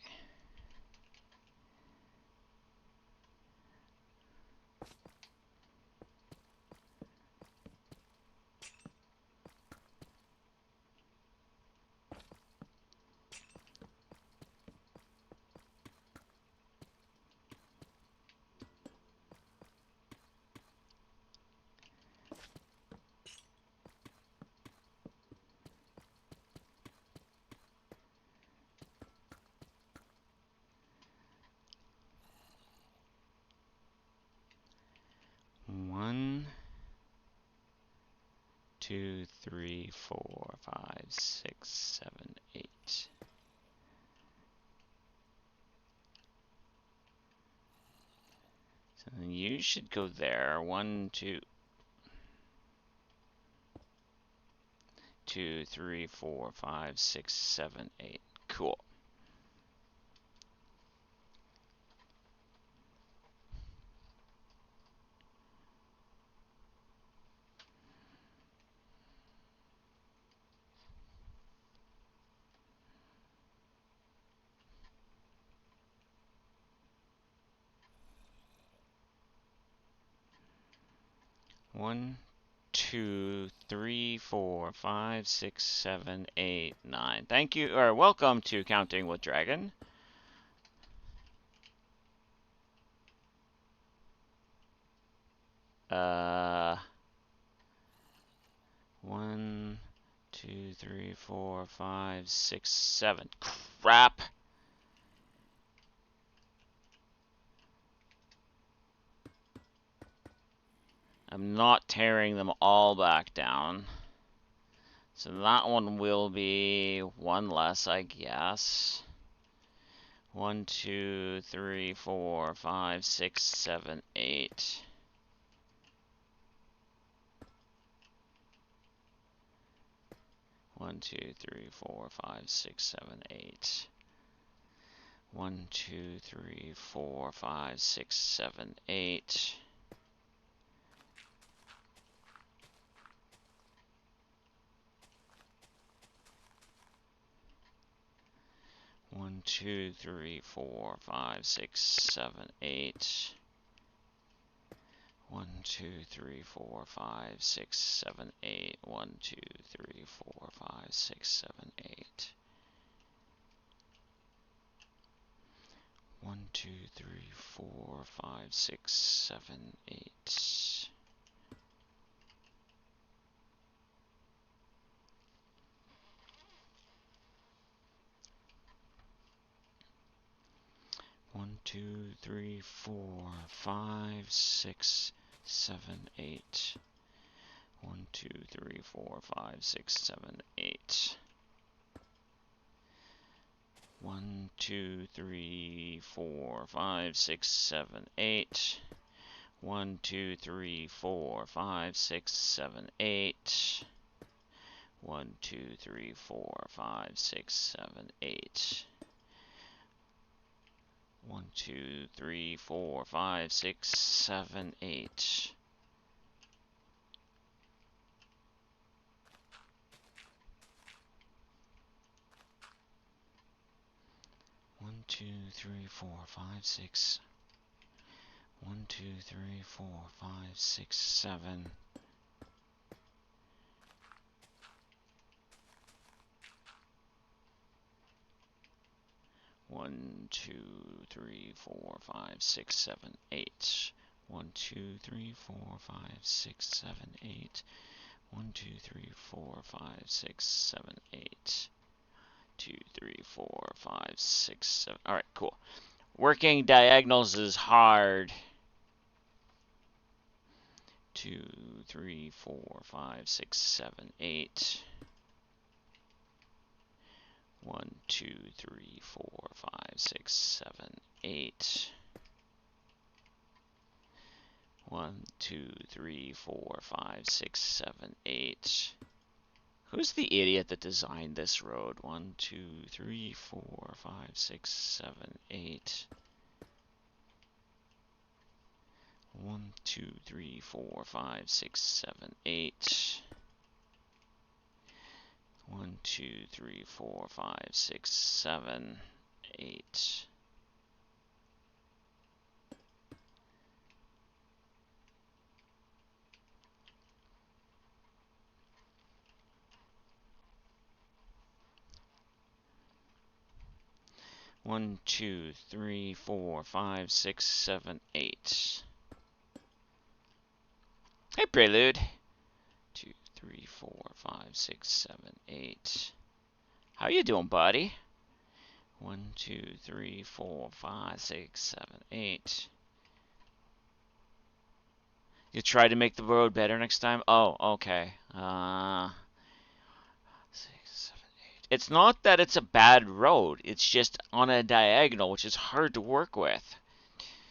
One, two, three, four, five, six, seven, eight. So then you should go there. One, two, two, three, four, five, six, seven, eight. Cool. One, two, three, four, five, six, seven, eight, nine. Thank you, or welcome to Counting with Dragon. One, two, three, four, five, six, seven. Crap. I'm not tearing them all back down. So that one will be one less, I guess. One, two, three, four, five, six, seven, eight. One, two, three, four, five, six, seven, eight. One, two, three, four, five, six, seven, eight. One, two, three, four, five, six, seven, eight. One, two, three, four, five, six, seven, eight. One, two, three, four, five, six, seven, eight. One, two, three, four, five, six, seven, eight. One, two, three, four, five, six, seven, eight. One, two, three, four, five, six, seven, eight. One, two, three, four, five, six, seven, eight. One, two, three, four, five, six, seven, eight. One, two, three, four, five, six, seven, eight. One, two, three, four, five, six, seven, eight. One, two, three, four, five, six. One, two, three, four, five, six, seven. 1, 2, 3, 4, 5, 6, 7, 8. 1, 2, 3, 4, 5, 6, 7, 8. 1, 2, 3, 4, 5, 6, 7, 8. 2, 3, 4, 5, 6, 7. All right, cool. Working diagonals is hard. 2, 3, 4, 5, 6, 7, 8. 1, 2, 3, 4, 5, 6, 7, 8. 1, 2, 3, 4, 5, 6, 7, 8. Who's the idiot that designed this road? 1, 2, 3, 4, 5, 6, 7, 8. 1, 2, 3, 4, 5, 6, 7, 8. 1, 2, 3, 4, 5, 6, 7, 8. 1, 2, 3, 4, 5, 6, 7, 8. Hey, Prelude. 2, 3, 4, 5, 6, 7, 8. How you doing, buddy? 1, 2, 3, 4, 5, 6, 7, 8. You try to make the road better next time? Oh, okay. 6, 7, 8. It's not that it's a bad road. It's just on a diagonal, which is hard to work with.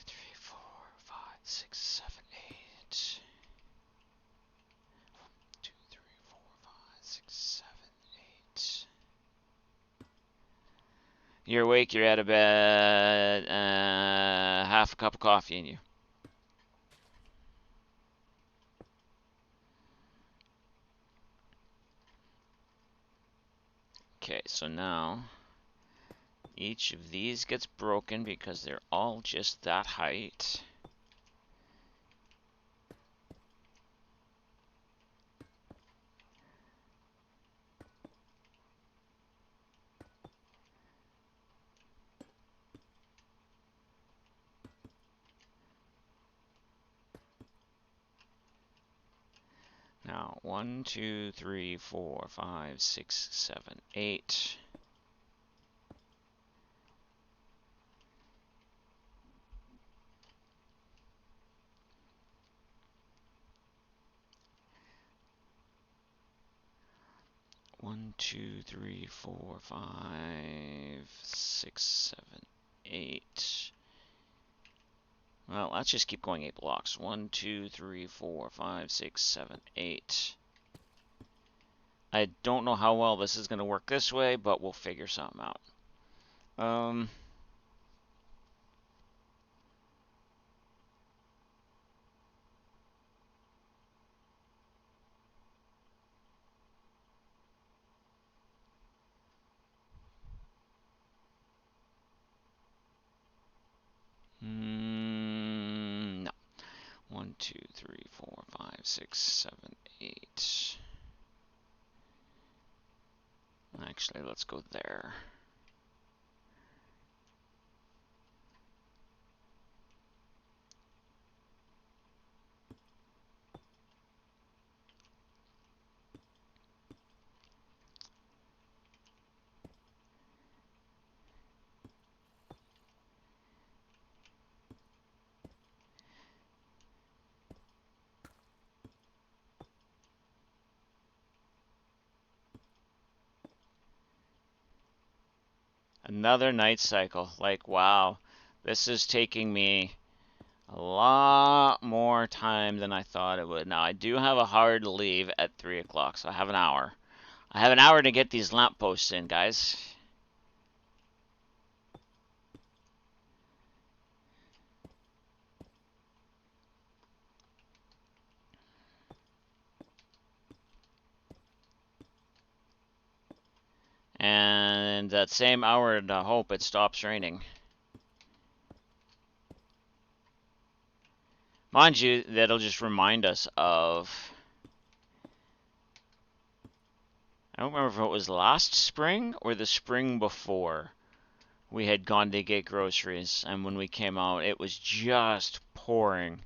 3, 4, 5, 6, 7, 8. 2, 3, 4, 5, 6, 7, 8. You're awake, you're out of bed, half a cup of coffee in you. Okay, so now each of these gets broken because they're all just that height. Now, 1, 2, 3, 4, 5, 6, 7, 8. One, 2, 3, 4, 5, 6, 7, 8. Well, let's just keep going 8 blocks. 1, 2, 3, 4, 5, 6, 7, 8. I don't know how well this is going to work this way, but we'll figure something out. No. 1, 2, 3, 4, 5, 6, 7, 8. Actually, let's go there. Another night cycle. Like, wow, this is taking me a lot more time than I thought it would. Now, I do have a hard leave at 3 o'clock, so I have an hour. I have an hour to get these lampposts in, guys. And that same hour to hope it stops raining. Mind you, that'll just remind us of... I don't remember if it was last spring or the spring before. We had gone to get groceries, and when we came out, it was just pouring.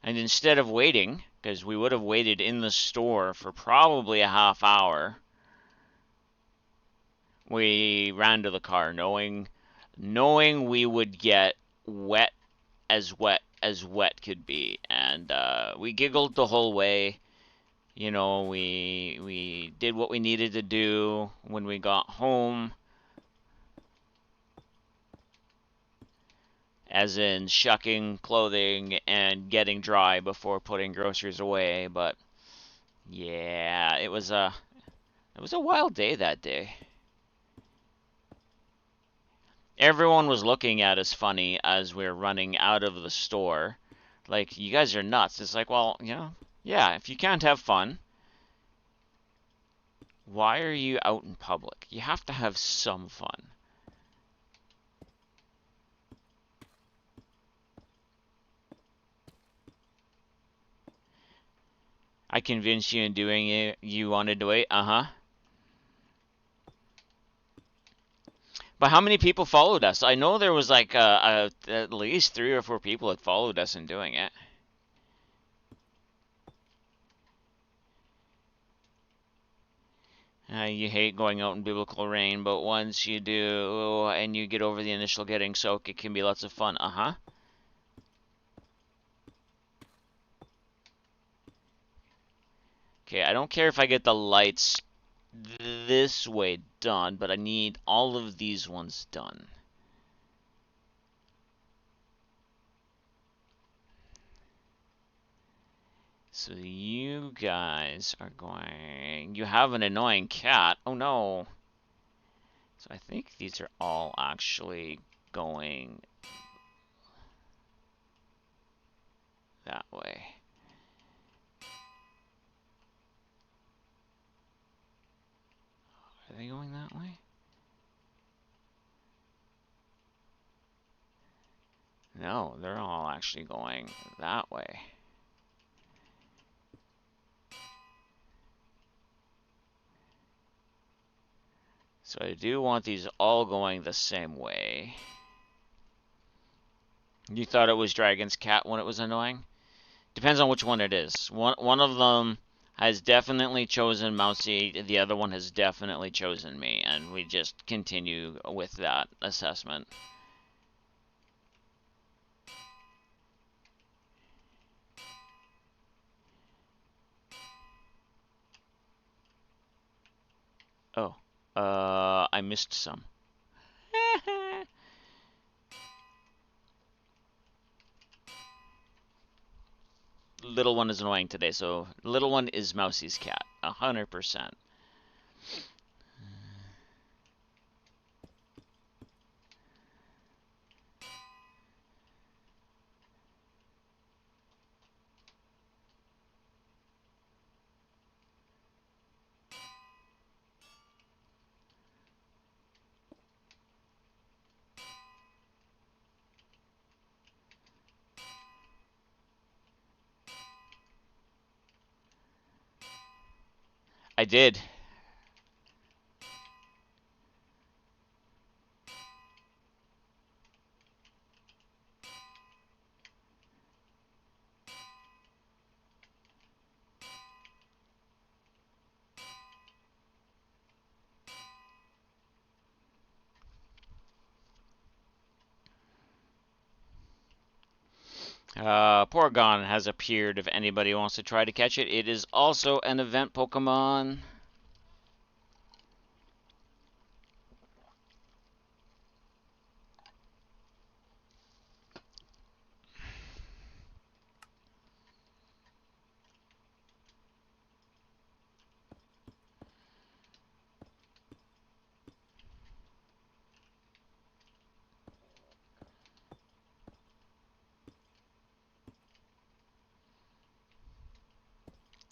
And instead of waiting, because we would have waited in the store for probably a half hour, we ran to the car, knowing we would get wet as wet could be, and we giggled the whole way. You know, we did what we needed to do when we got home, as in shucking clothing and getting dry before putting groceries away. But yeah, it was a wild day that day. Everyone was looking at us funny as we are running out of the store. Like, you guys are nuts. It's like, well, yeah, if you can't have fun, why are you out in public? You have to have some fun. I convinced you in doing it. You wanted to wait? Uh-huh. But how many people followed us? I know there was like at least 3 or 4 people that followed us in doing it. You hate going out in biblical rain, but once you do and you get over the initial getting soaked, it can be lots of fun. Uh-huh. Okay, I don't care if I get the lights this way done, but I need all of these ones done. So you guys are going... You have an annoying cat. Oh no. So I think these are all actually going that way. Are they going that way? No, they're all actually going that way. So I do want these all going the same way. You thought it was Dragon's cat when it was annoying? Depends on which one it is. One of them has definitely chosen Mousy, the other one has definitely chosen me, and we just continue with that assessment. Oh, I missed some. Little one is annoying today, so little one is Mousy's cat, 100%. I did. Porygon has appeared if anybody wants to try to catch it. It is also an event Pokemon.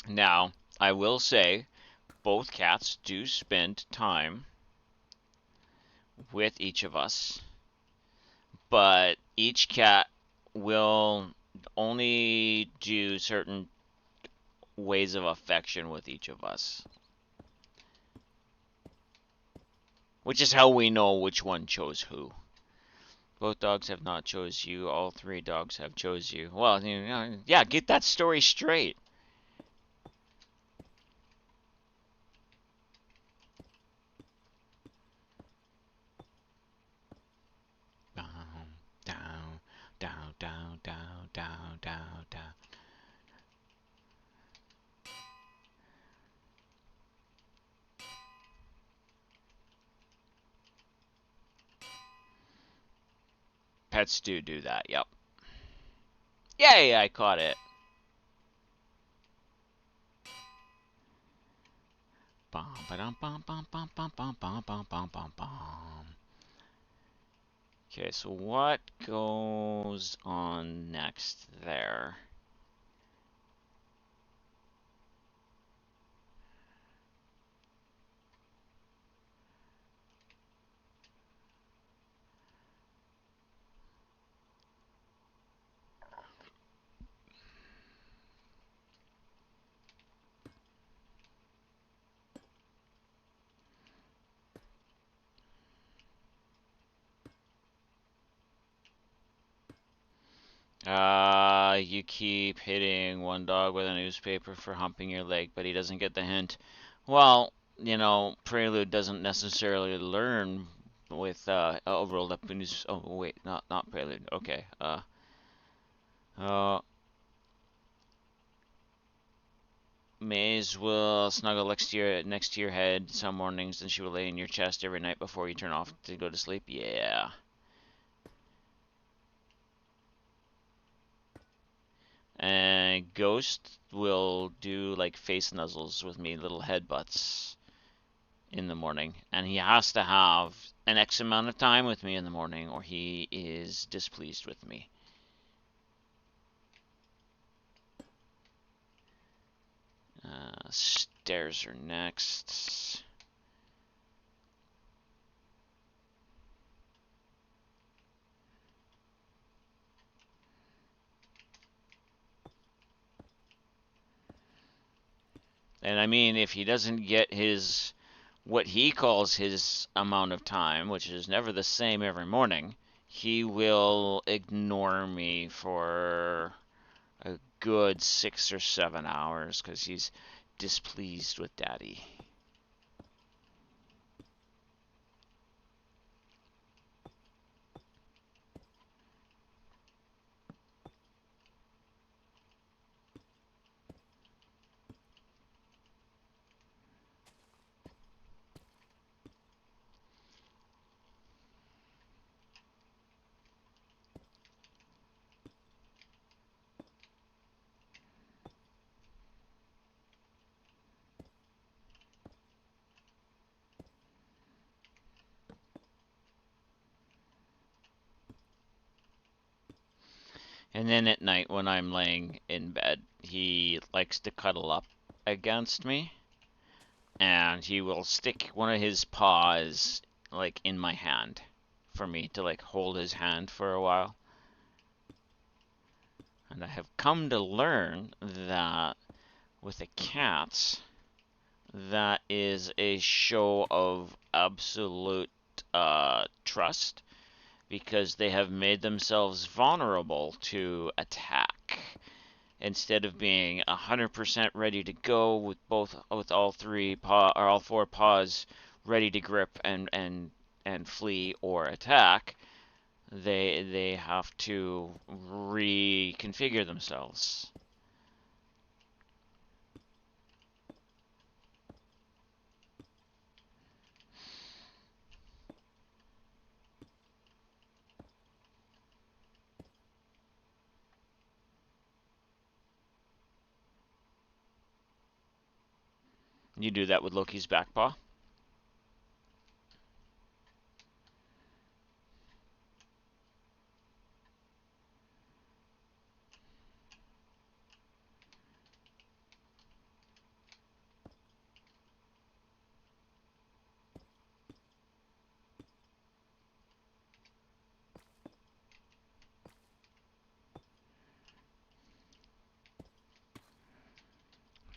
Now, I will say, both cats do spend time with each of us, but each cat will only do certain ways of affection with each of us. which is how we know which one chose who. Both dogs have not chose you. All three dogs have chose you. Well, you know, yeah, get that story straight. Down, down, down, down, down, down, down, down. Pets do that. Yep. Yay! I caught it. Bum ba-dum bum bum bum bum bum bum bum bum bum bum. Okay, so what goes on next there? You keep hitting one dog with a newspaper for humping your leg, but he doesn't get the hint. Well, you know, Prelude doesn't necessarily learn with rolled up news. Oh wait, not Prelude. Okay. Uh, Maze will snuggle next to your head some mornings, and she will lay in your chest every night before you turn off to go to sleep. Yeah. And Ghost will do like face nuzzles with me, little headbutts in the morning, and he has to have an X amount of time with me in the morning, or he is displeased with me. Stairs are next. And I mean, if he doesn't get his, what he calls his amount of time, which is never the same every morning, he will ignore me for a good 6 or 7 hours because he's displeased with Daddy. And then at night when I'm laying in bed, he likes to cuddle up against me, and he will stick one of his paws like in my hand for me to like hold his hand for a while. And I have come to learn that with a cat, that is a show of absolute trust because they have made themselves vulnerable to attack. Instead of being 100% ready to go with all three paw or all four paws ready to grip and flee or attack, they have to reconfigure themselves. You do that with Loki's back paw.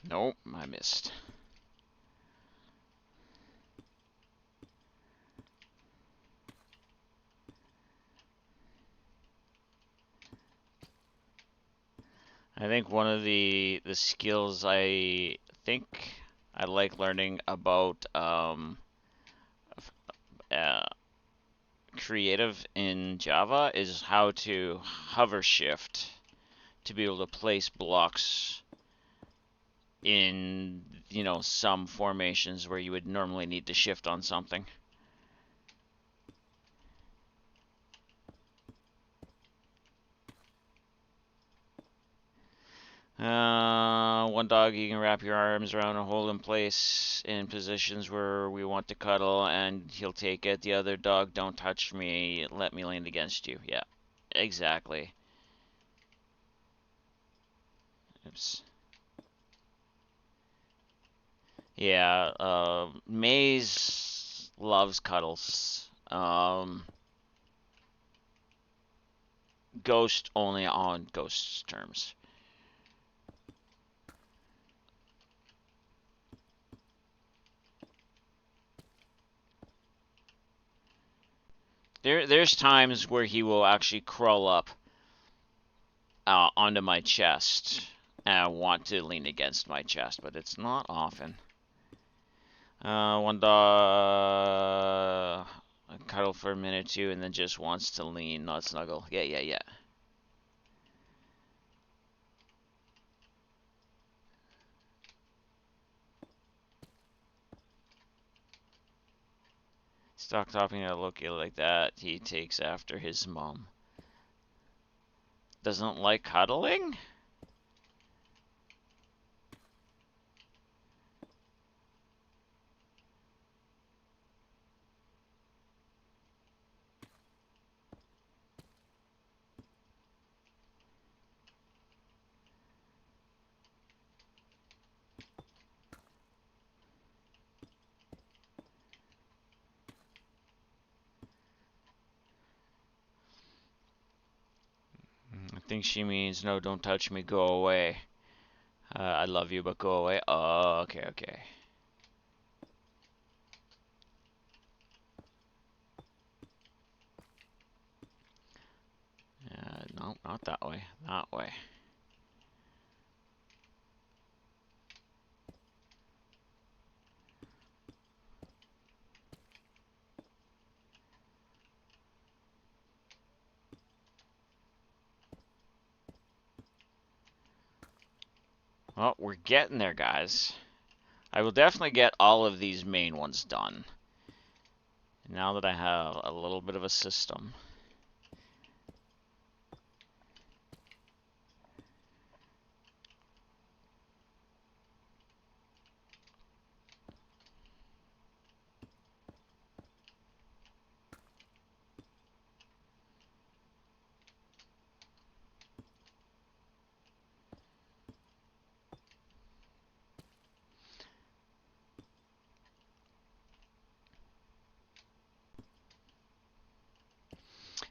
Nope, I missed. I think one of the skills I think I like learning about uh, creative in Java is how to hover shift to be able to place blocks in, some formations where you would normally need to shift on something. One dog, you can wrap your arms around and hold in place in positions where we want to cuddle, and he'll take it. The other dog, don't touch me, let me lean against you. Yeah, exactly. Oops. Yeah, Maze loves cuddles. Ghost only on Ghost's terms. There's times where he will actually crawl up onto my chest and want to lean against my chest, but it's not often. One dog cuddle for a minute or two and then just wants to lean, not snuggle. Yeah, yeah, yeah. Stop talking to Loki like that. He takes after his mom. Doesn't like cuddling? I think she means no, don't touch me, go away. I love you, but go away. Oh, okay, okay. No, not that way. That way. Well, we're getting there, guys. I will definitely get all of these main ones done. Now that I have a little bit of a system.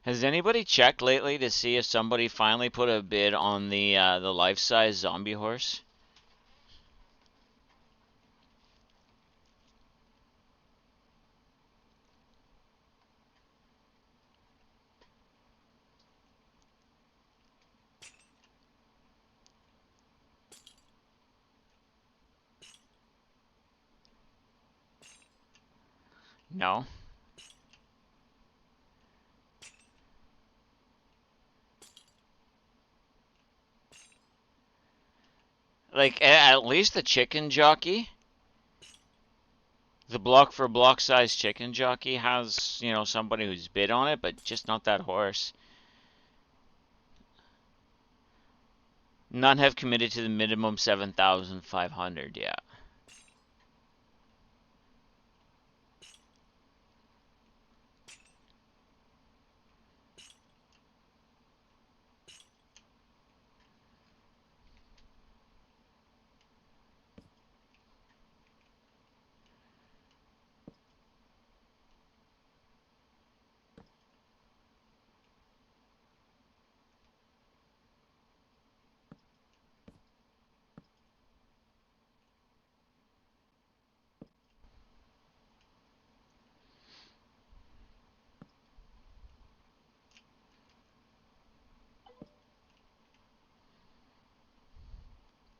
Has anybody checked lately to see if somebody finally put a bid on the life-size zombie horse? No. Like at least the chicken jockey, the block for block size chicken jockey has, somebody who's bid on it, but just not that horse. None have committed to the minimum 7,500 yet.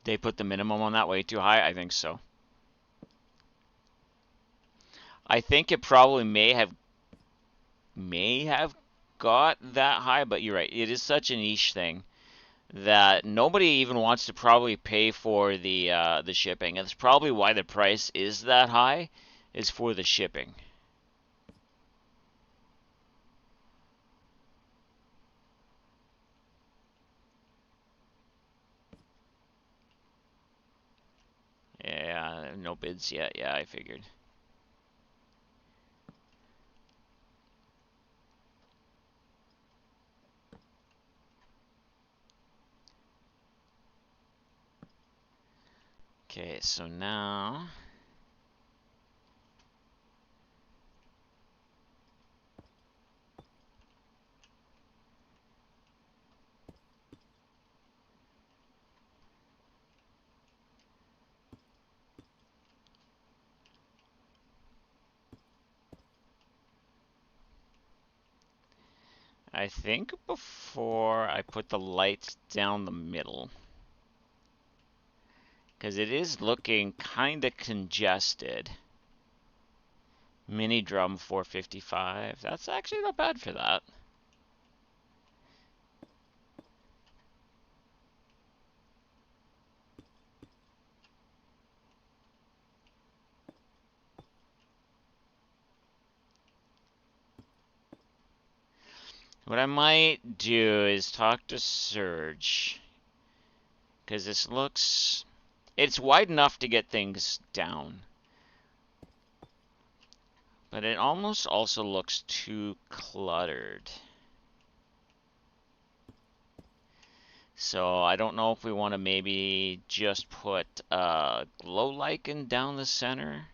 They put the minimum on that way too high? I think so. I think it probably may have got that high, but you're right. It is such a niche thing that nobody even wants to probably pay for the shipping. That's probably why the price is that high, is for the shipping. Yeah, no bids yet. Yeah, I figured. Okay, so now I think before I put the lights down the middle, because it is looking kind of congested. Mini drum 455. That's actually not bad for that. What I might do is talk to Surge, because it's wide enough to get things down, but it almost also looks too cluttered. So I don't know if we want to maybe just put glow lichen down the center.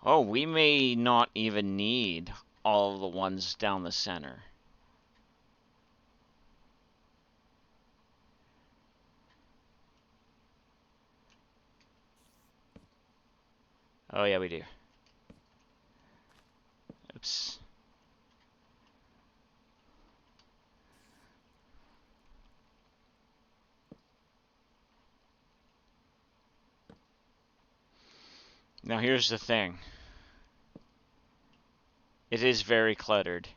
Oh, we may not even need all of the ones down the center. Oh yeah, we do. Oops. Now here's the thing. It is very cluttered.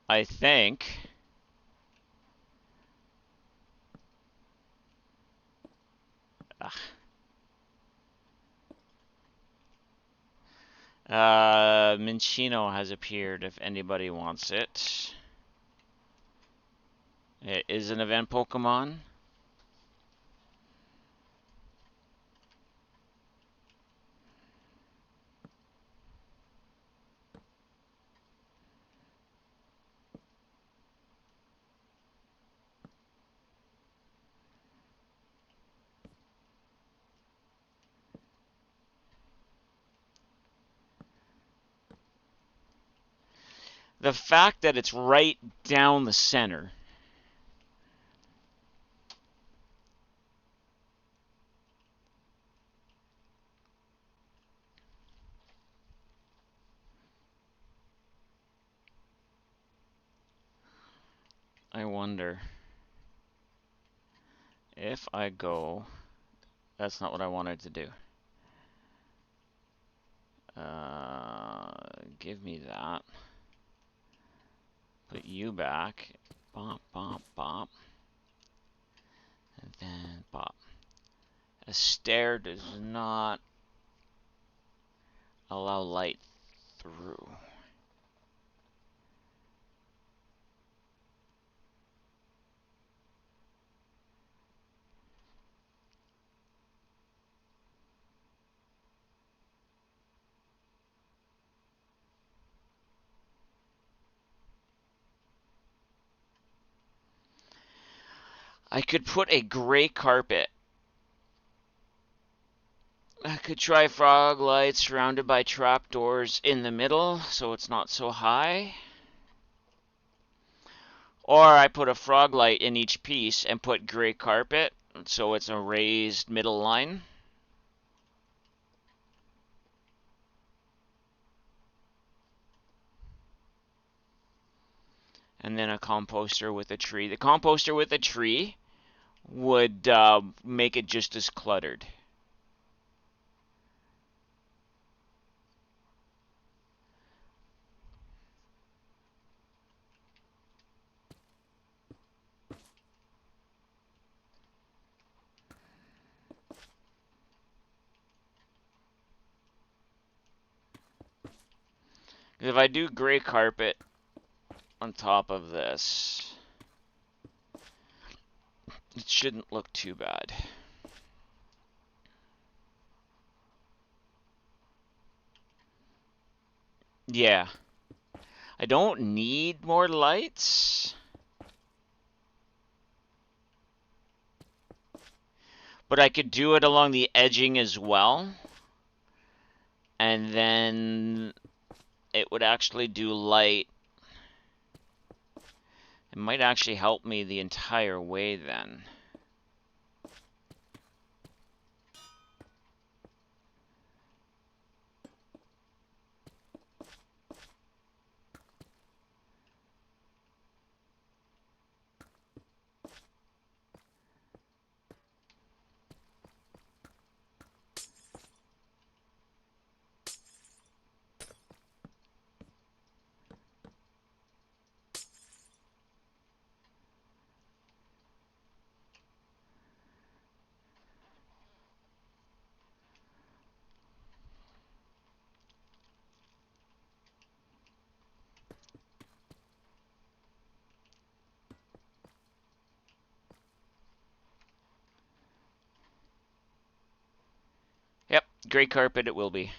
I think Minccino has appeared if anybody wants it. It is an event Pokemon. The fact that it's right down the center. I wonder if I go. That's not what I wanted to do. Give me that. Put you back. Bop, bop, bop. And then bop. A stair does not allow light through. I could put a gray carpet. I could try frog lights surrounded by trapdoors in the middle so it's not so high. Or I put a frog light in each piece and put gray carpet so it's a raised middle line. And then a composter with a tree. The composter with a tree would make it just as cluttered. If I do gray carpet on top of this, it shouldn't look too bad. Yeah. I don't need more lights. But I could do it along the edging as well. And then it would actually do light. It might actually help me the entire way then. Yep, gray carpet it will be.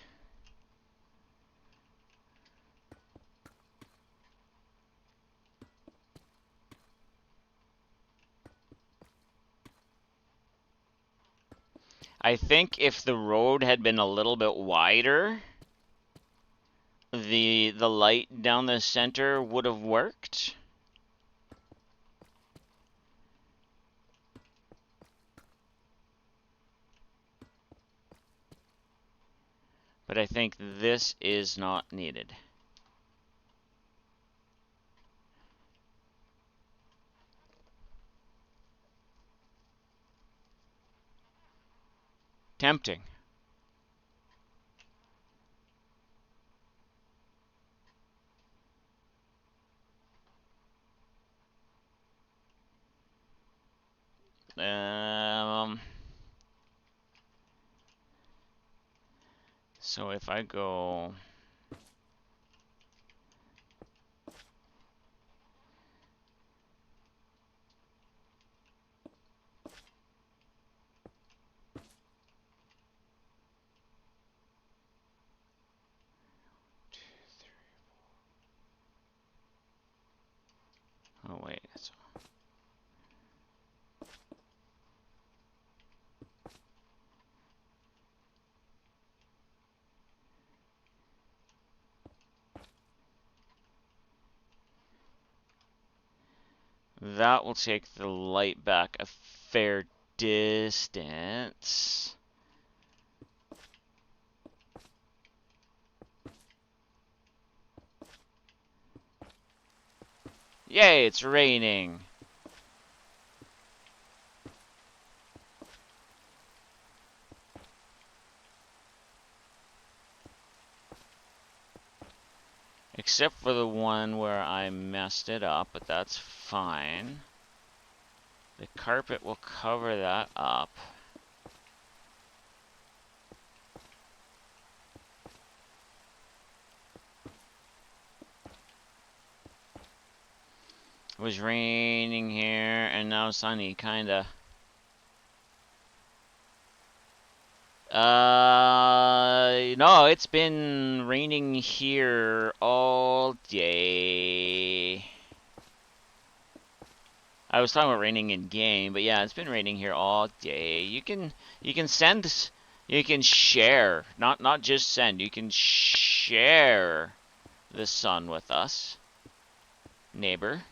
I think if the road had been a little bit wider, the light down the center would have worked. But I think this is not needed. Tempting. So if I go... Oh wait, that's... That will take the light back a fair distance. Yay, it's raining. except for the one where I messed it up, but that's fine. The carpet will cover that up. It was raining here and now sunny, kinda. No, it's been raining here all day. I was talking about raining in game, but yeah, it's been raining here all day. You can send, you can share, not just send. You can share the sun with us, neighbor.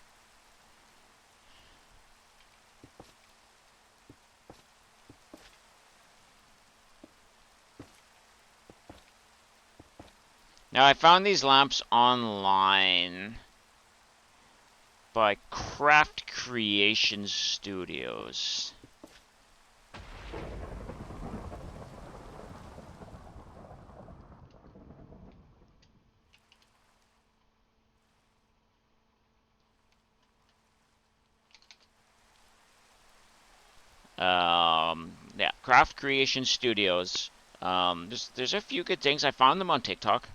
Now I found these lamps online by Craft Creation Studios. Yeah, Craft Creation Studios. There's a few good things. I found them on TikTok.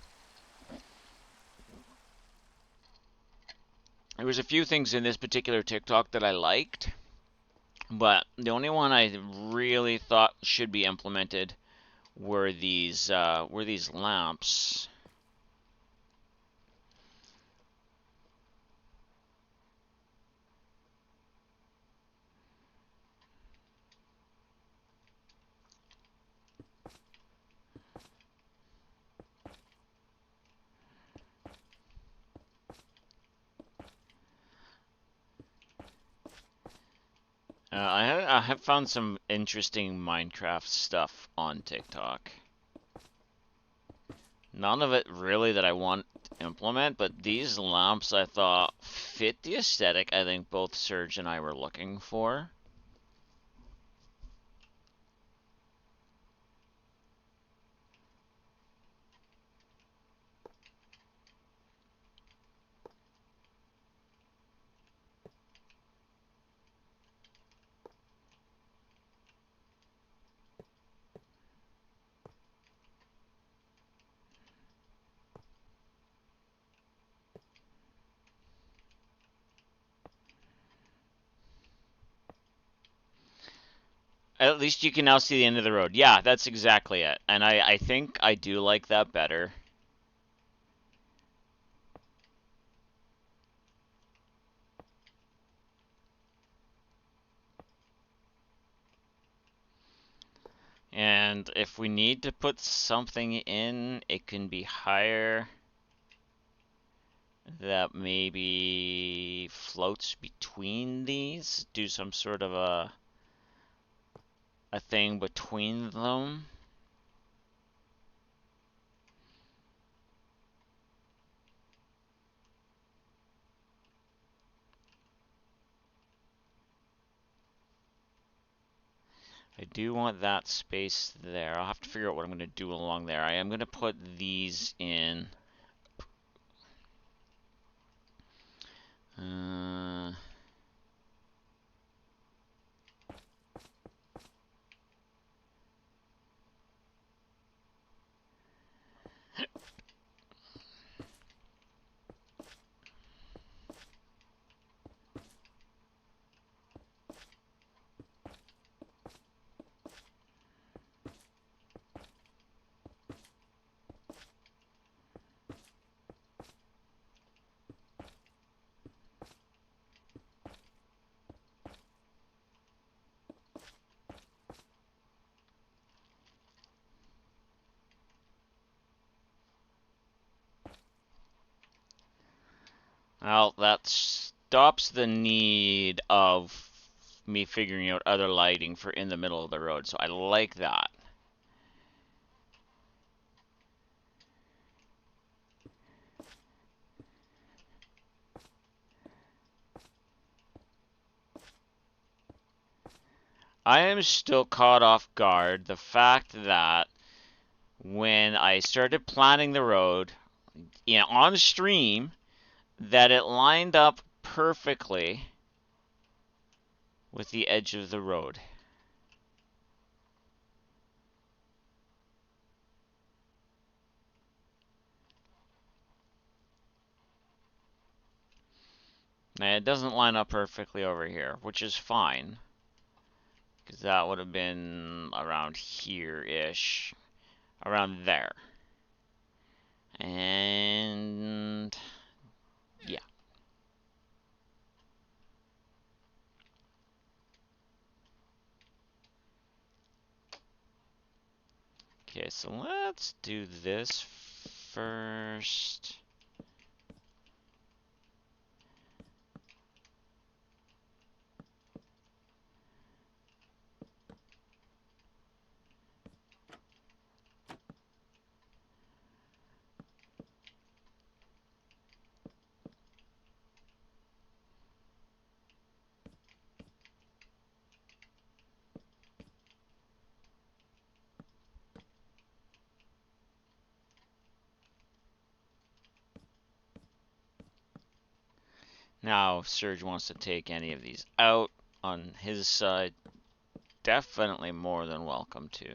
There was a few things in this particular TikTok that I liked, but the only one I really thought should be implemented were these lamps. I have found some interesting Minecraft stuff on TikTok. None of it really that I want to implement, but these lamps I thought fit the aesthetic I think both Serge and I were looking for. At least you can now see the end of the road. Yeah, that's exactly it. And I think I do like that better. And if we need to put something in, it can be higher. That maybe floats between these. Do some sort of a thing between them. I do want that space there. I'll have to figure out what I'm going to do along there. I am going to put these in. Uh, well, that stops the need of me figuring out other lighting for in the middle of the road, so I like that. I am still caught off guard the fact that when I started planning the road, on stream that it lined up perfectly with the edge of the road. Now, it doesn't line up perfectly over here, which is fine, because that would have been around here-ish, around there. And yeah. Okay, so let's do this first. Now, if Serge wants to take any of these out on his side, definitely more than welcome to.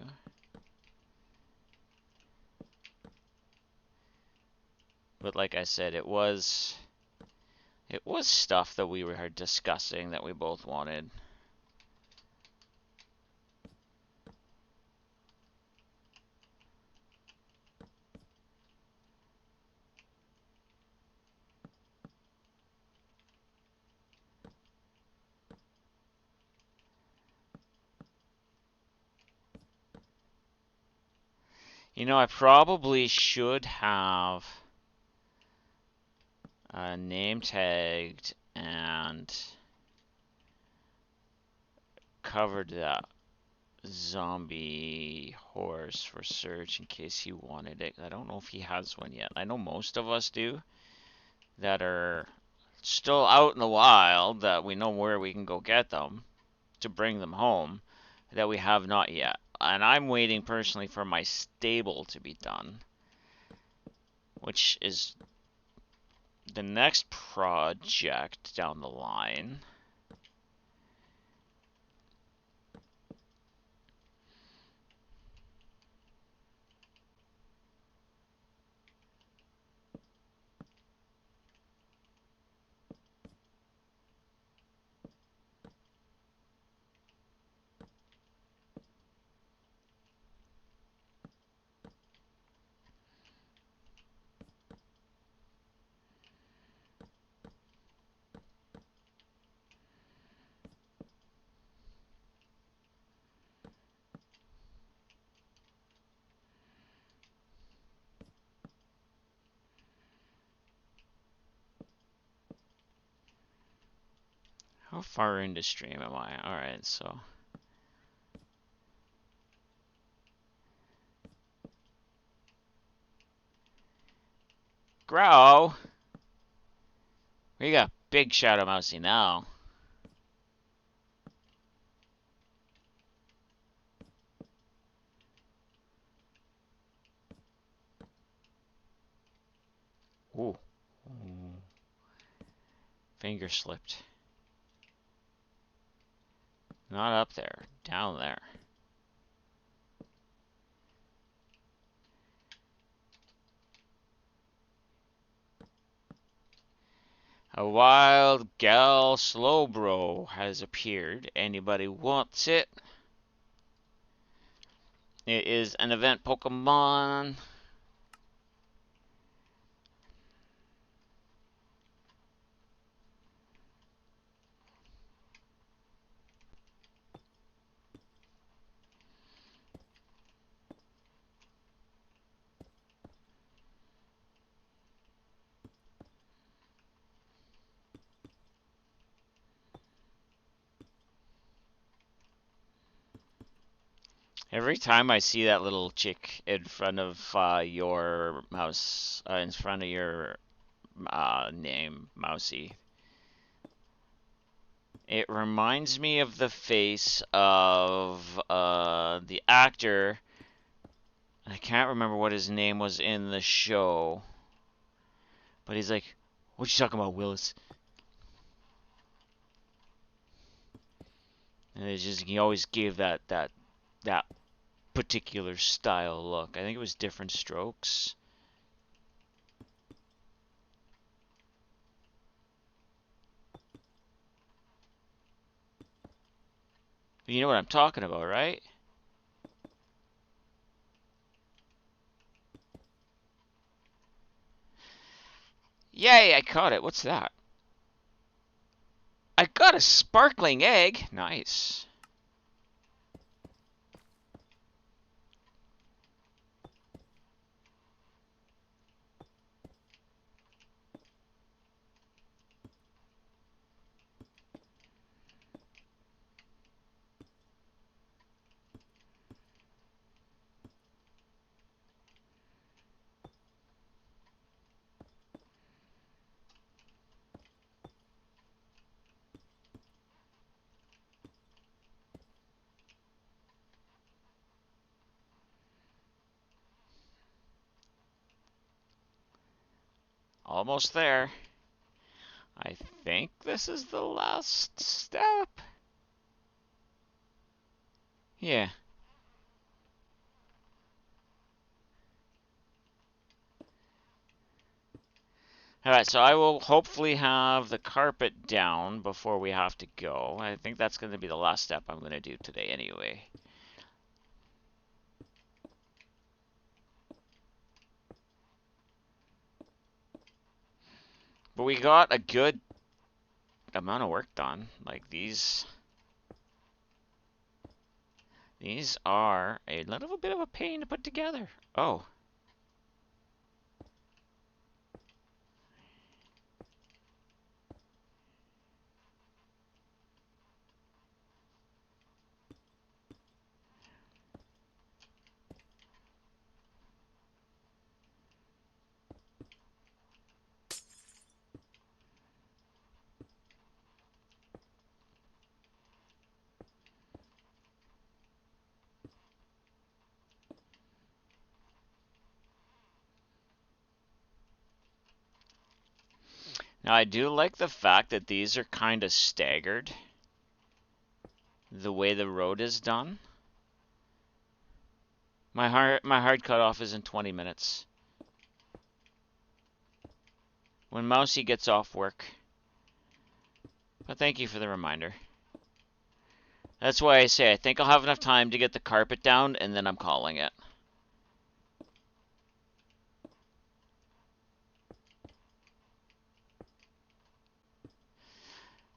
But like I said, it was stuff that we were discussing that we both wanted. I probably should have name tagged and covered that zombie horse for Serge in case he wanted it. I don't know if he has one yet. I know most of us do that are still out in the wild, that we know where we can go get them to bring them home, that we have not yet. And I'm waiting personally for my stable to be done, which is the next project down the line. How far into stream am I? Alright, so Grow! We got big Shadow Mousy now. Ooh. Finger slipped. Not up there, down there. A wild gal Slowbro has appeared. Anybody wants it? It is an event Pokemon. Every time I see that little chick in front of your mouse, in front of your name, Mousy, it reminds me of the face of the actor. I can't remember what his name was in the show. But he's like, "What you talking about, Willis?" And it's just he always gave that particular style look. I think it was Different Strokes. You know what I'm talking about, right? Yay, I caught it. What's that? I got a sparkling egg. Nice. Almost there. I think this is the last step. Yeah. Alright, so I will hopefully have the carpet down before we have to go. I think that's going to be the last step I'm going to do today anyway. But we got a good amount of work done. Like these are a little bit of a pain to put together. Oh. Now I do like the fact that these are kind of staggered. The way the road is done. My hard cutoff is in 20 minutes. When Mousy gets off work. But thank you for the reminder. That's why I say I think I'll have enough time to get the carpet down and then I'm calling it.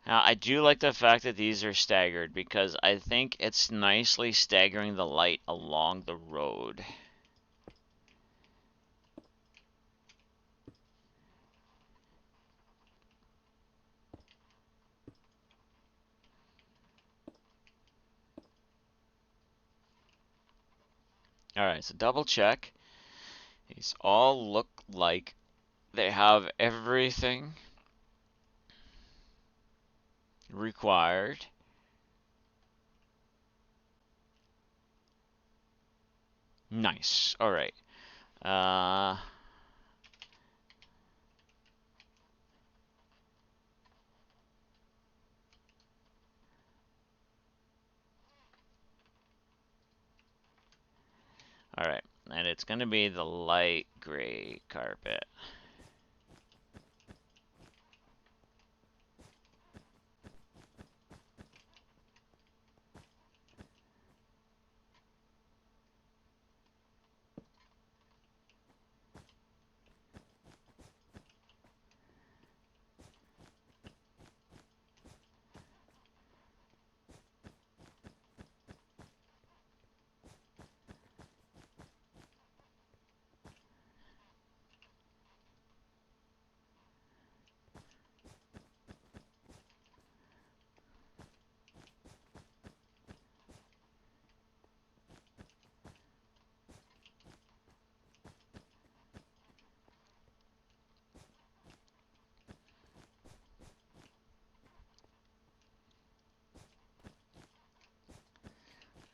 Now, I do like the fact that these are staggered because I think it's nicely staggering the light along the road. Alright, so double check. These all look like they have everything required. Nice. Alright. Uh, alright. And it's going to be the light gray carpet.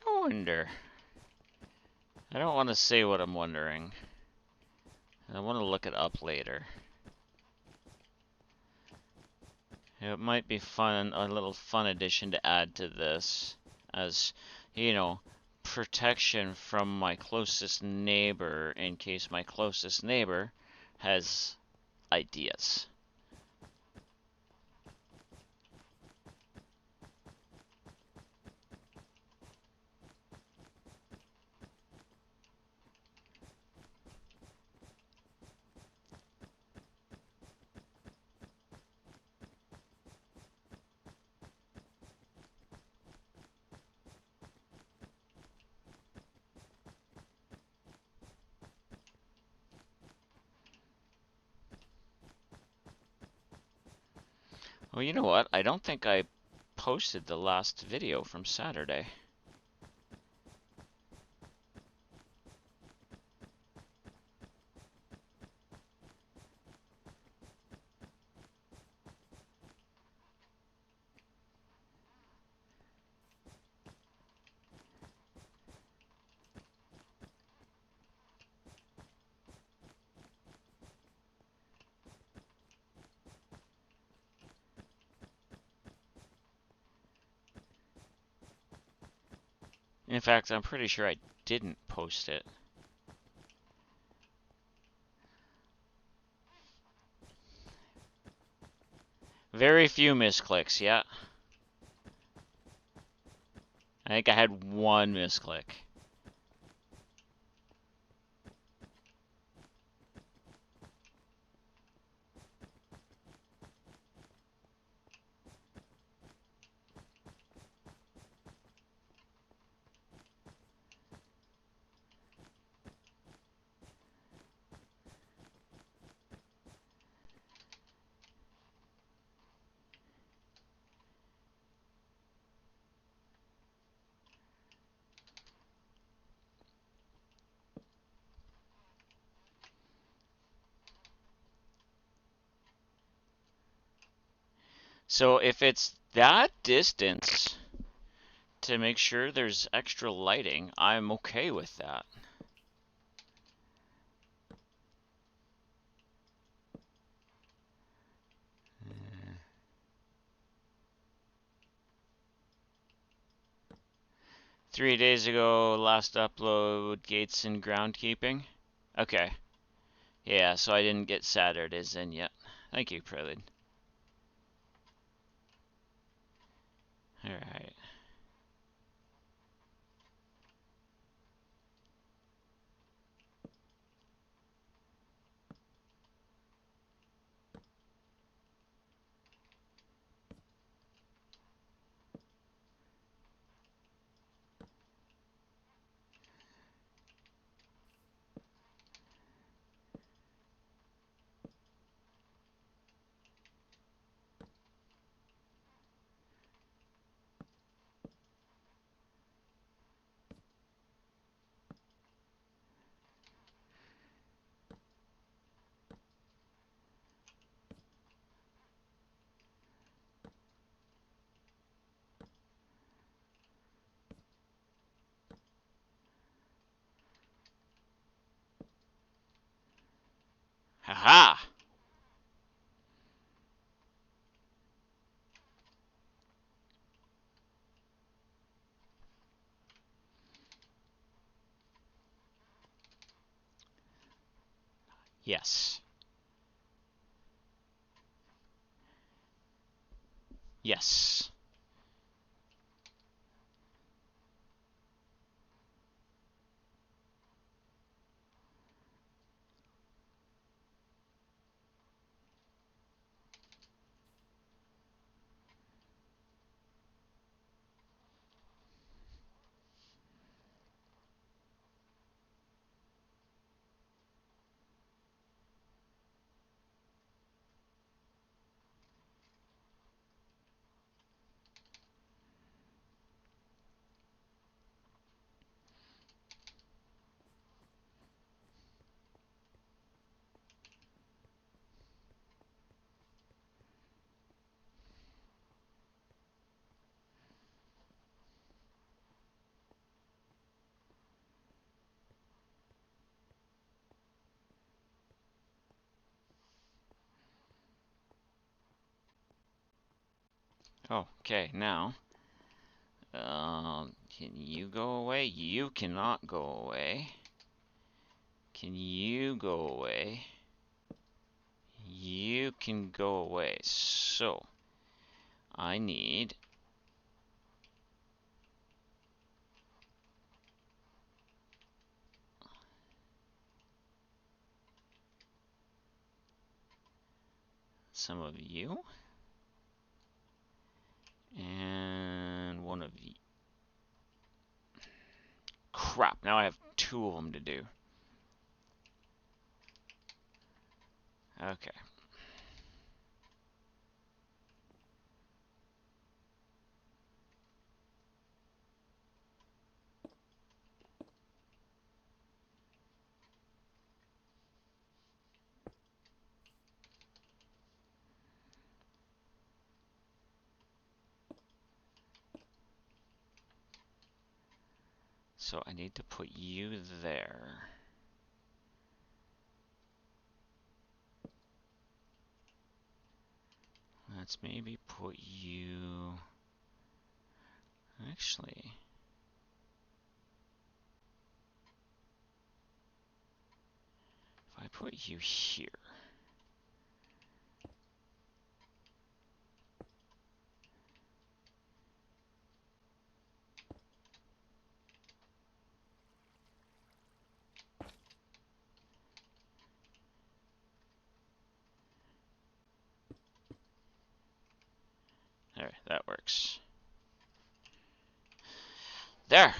I wonder. I don't want to say what I'm wondering. I want to look it up later. It might be fun, a little fun addition to add to this, as, you know, protection from my closest neighbor in case my closest neighbor has ideas. Well, you know what? I don't think I posted the last video from Saturday. In fact, I'm pretty sure I didn't post it. Very few misclicks, yeah. I think I had one misclick. So if it's that distance to make sure there's extra lighting, I'm okay with that. 3 days ago, last upload, gates and groundkeeping. Okay. Yeah, so I didn't get Saturdays in yet. Thank you, Prelude. Alright. Haha! Yes. Yes. Oh, okay, now, can you go away? You cannot go away. Can you go away? You can go away. So, I need some of you and one of you. Crap, now I have two of them to do. Okay. So I need to put you there. Let's maybe put you... Actually... If I put you here... There, that works. There!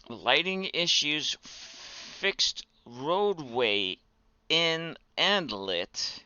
Lighting issues fixed, roadway in and lit.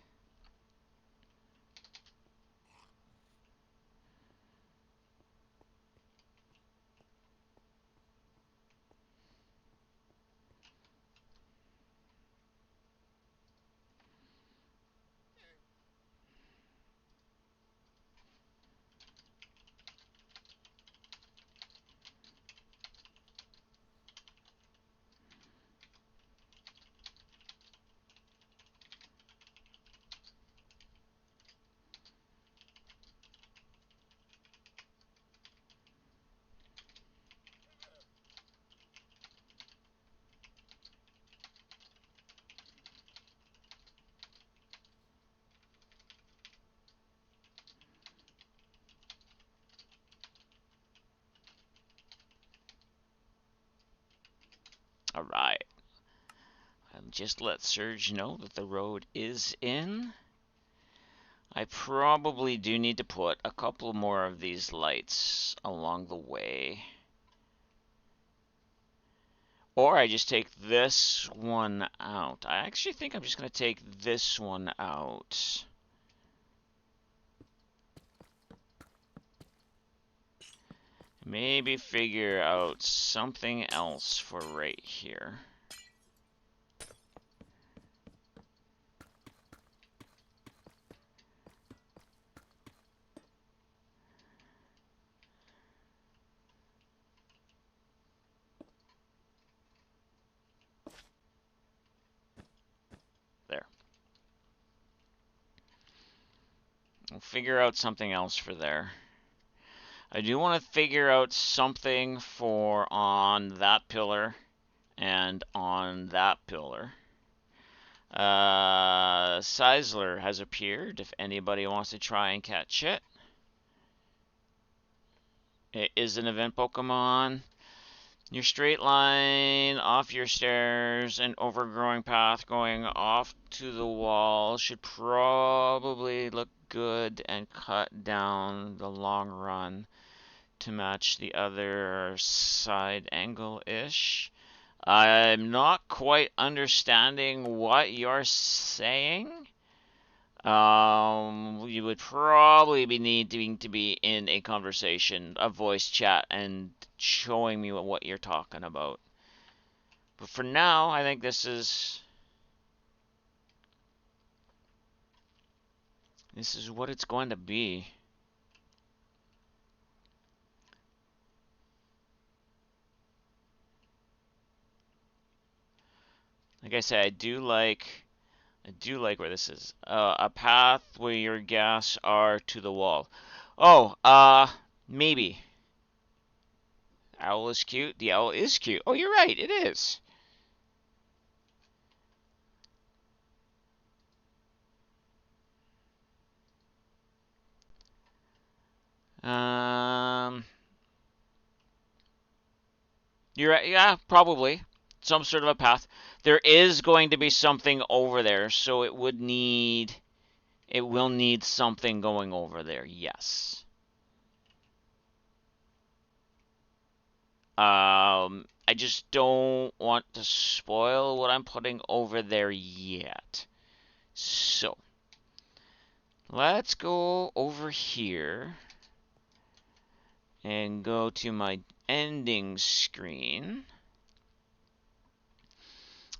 Alright. I'll just let Serge know that the road is in. I probably do need to put a couple more of these lights along the way. Or I just take this one out. I actually think I'm just going to take this one out. Maybe figure out something else for right here. There. We'll figure out something else for there. I do want to figure out something for on that pillar and on that pillar. Sizzler has appeared if anybody wants to try and catch it. It is an event Pokemon. Your straight line off your stairs and overgrowing path going off to the wall should probably look good and cut down the long run to match the other side angle-ish. I'm not quite understanding what you're saying. You would probably be needing to be in a conversation, a voice chat, and showing me what you're talking about. But for now, I think this is what it's going to be. Like I said, I do like I do like where this is. A path where your gas are to the wall. Oh, maybe. Owl is cute. The owl is cute. Oh, you're right. It is. Um, you're right. Yeah, probably some sort of a path. There is going to be something over there, so it will need something going over there. Yes. I just don't want to spoil what I'm putting over there yet. So, let's go over here and go to my ending screen.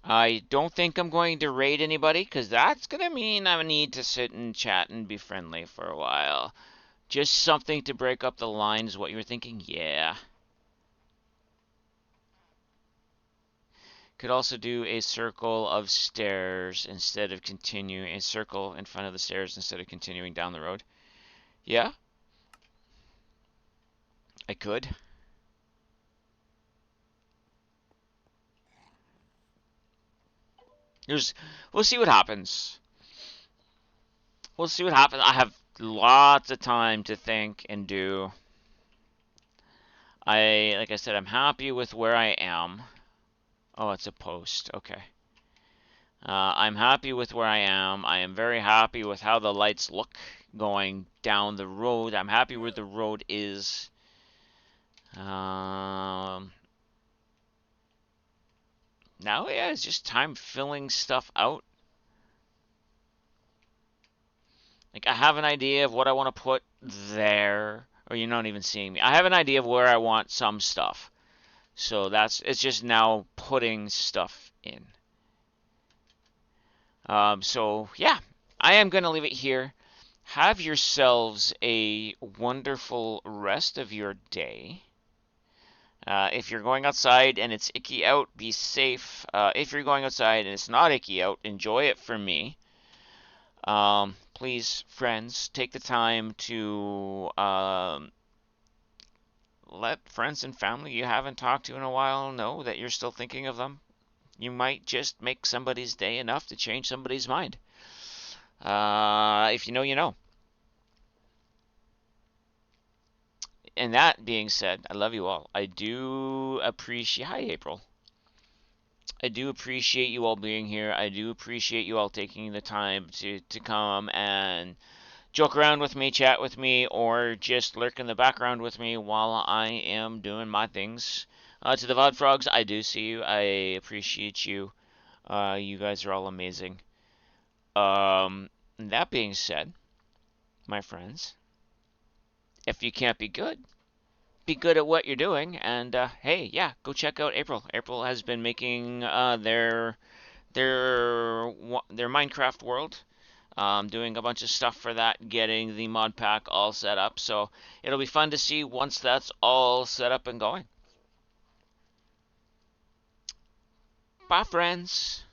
I don't think I'm going to raid anybody because that's going to mean I need to sit and chat and be friendly for a while. Just something to break up the lines, what you were thinking? Yeah. Could also do a circle of stairs instead of continuing, a circle in front of the stairs instead of continuing down the road. Yeah, I could. There's, we'll see what happens. We'll see what happens. I have lots of time to think and do. Like I said, I'm happy with where I am. Oh, it's a post. Okay. I'm happy with where I am. I am very happy with how the lights look going down the road. I'm happy where the road is. Um, Now, yeah, it's just time filling stuff out. Like, I have an idea of what I want to put there. Or you're not even seeing me. I have an idea of where I want some stuff. So it's just now putting stuff in. So, yeah, I am going to leave it here. Have yourselves a wonderful rest of your day. If you're going outside and it's icky out, be safe. If you're going outside and it's not icky out, enjoy it for me. Please, friends, take the time to let friends and family you haven't talked to in a while know that you're still thinking of them. You might just make somebody's day enough to change somebody's mind. If you know, you know. And that being said, I love you all. I do appreciate. Hi, April. I do appreciate you all being here. I do appreciate you all taking the time to come and joke around with me, chat with me, or just lurk in the background with me while I am doing my things. To the VOD Frogs, I do see you. I appreciate you. You guys are all amazing. That being said, my friends, if you can't be good at what you're doing. And hey, yeah, go check out April. April has been making their Minecraft world. Doing a bunch of stuff for that, getting the mod pack all set up. So it'll be fun to see once that's all set up and going. Bye, friends.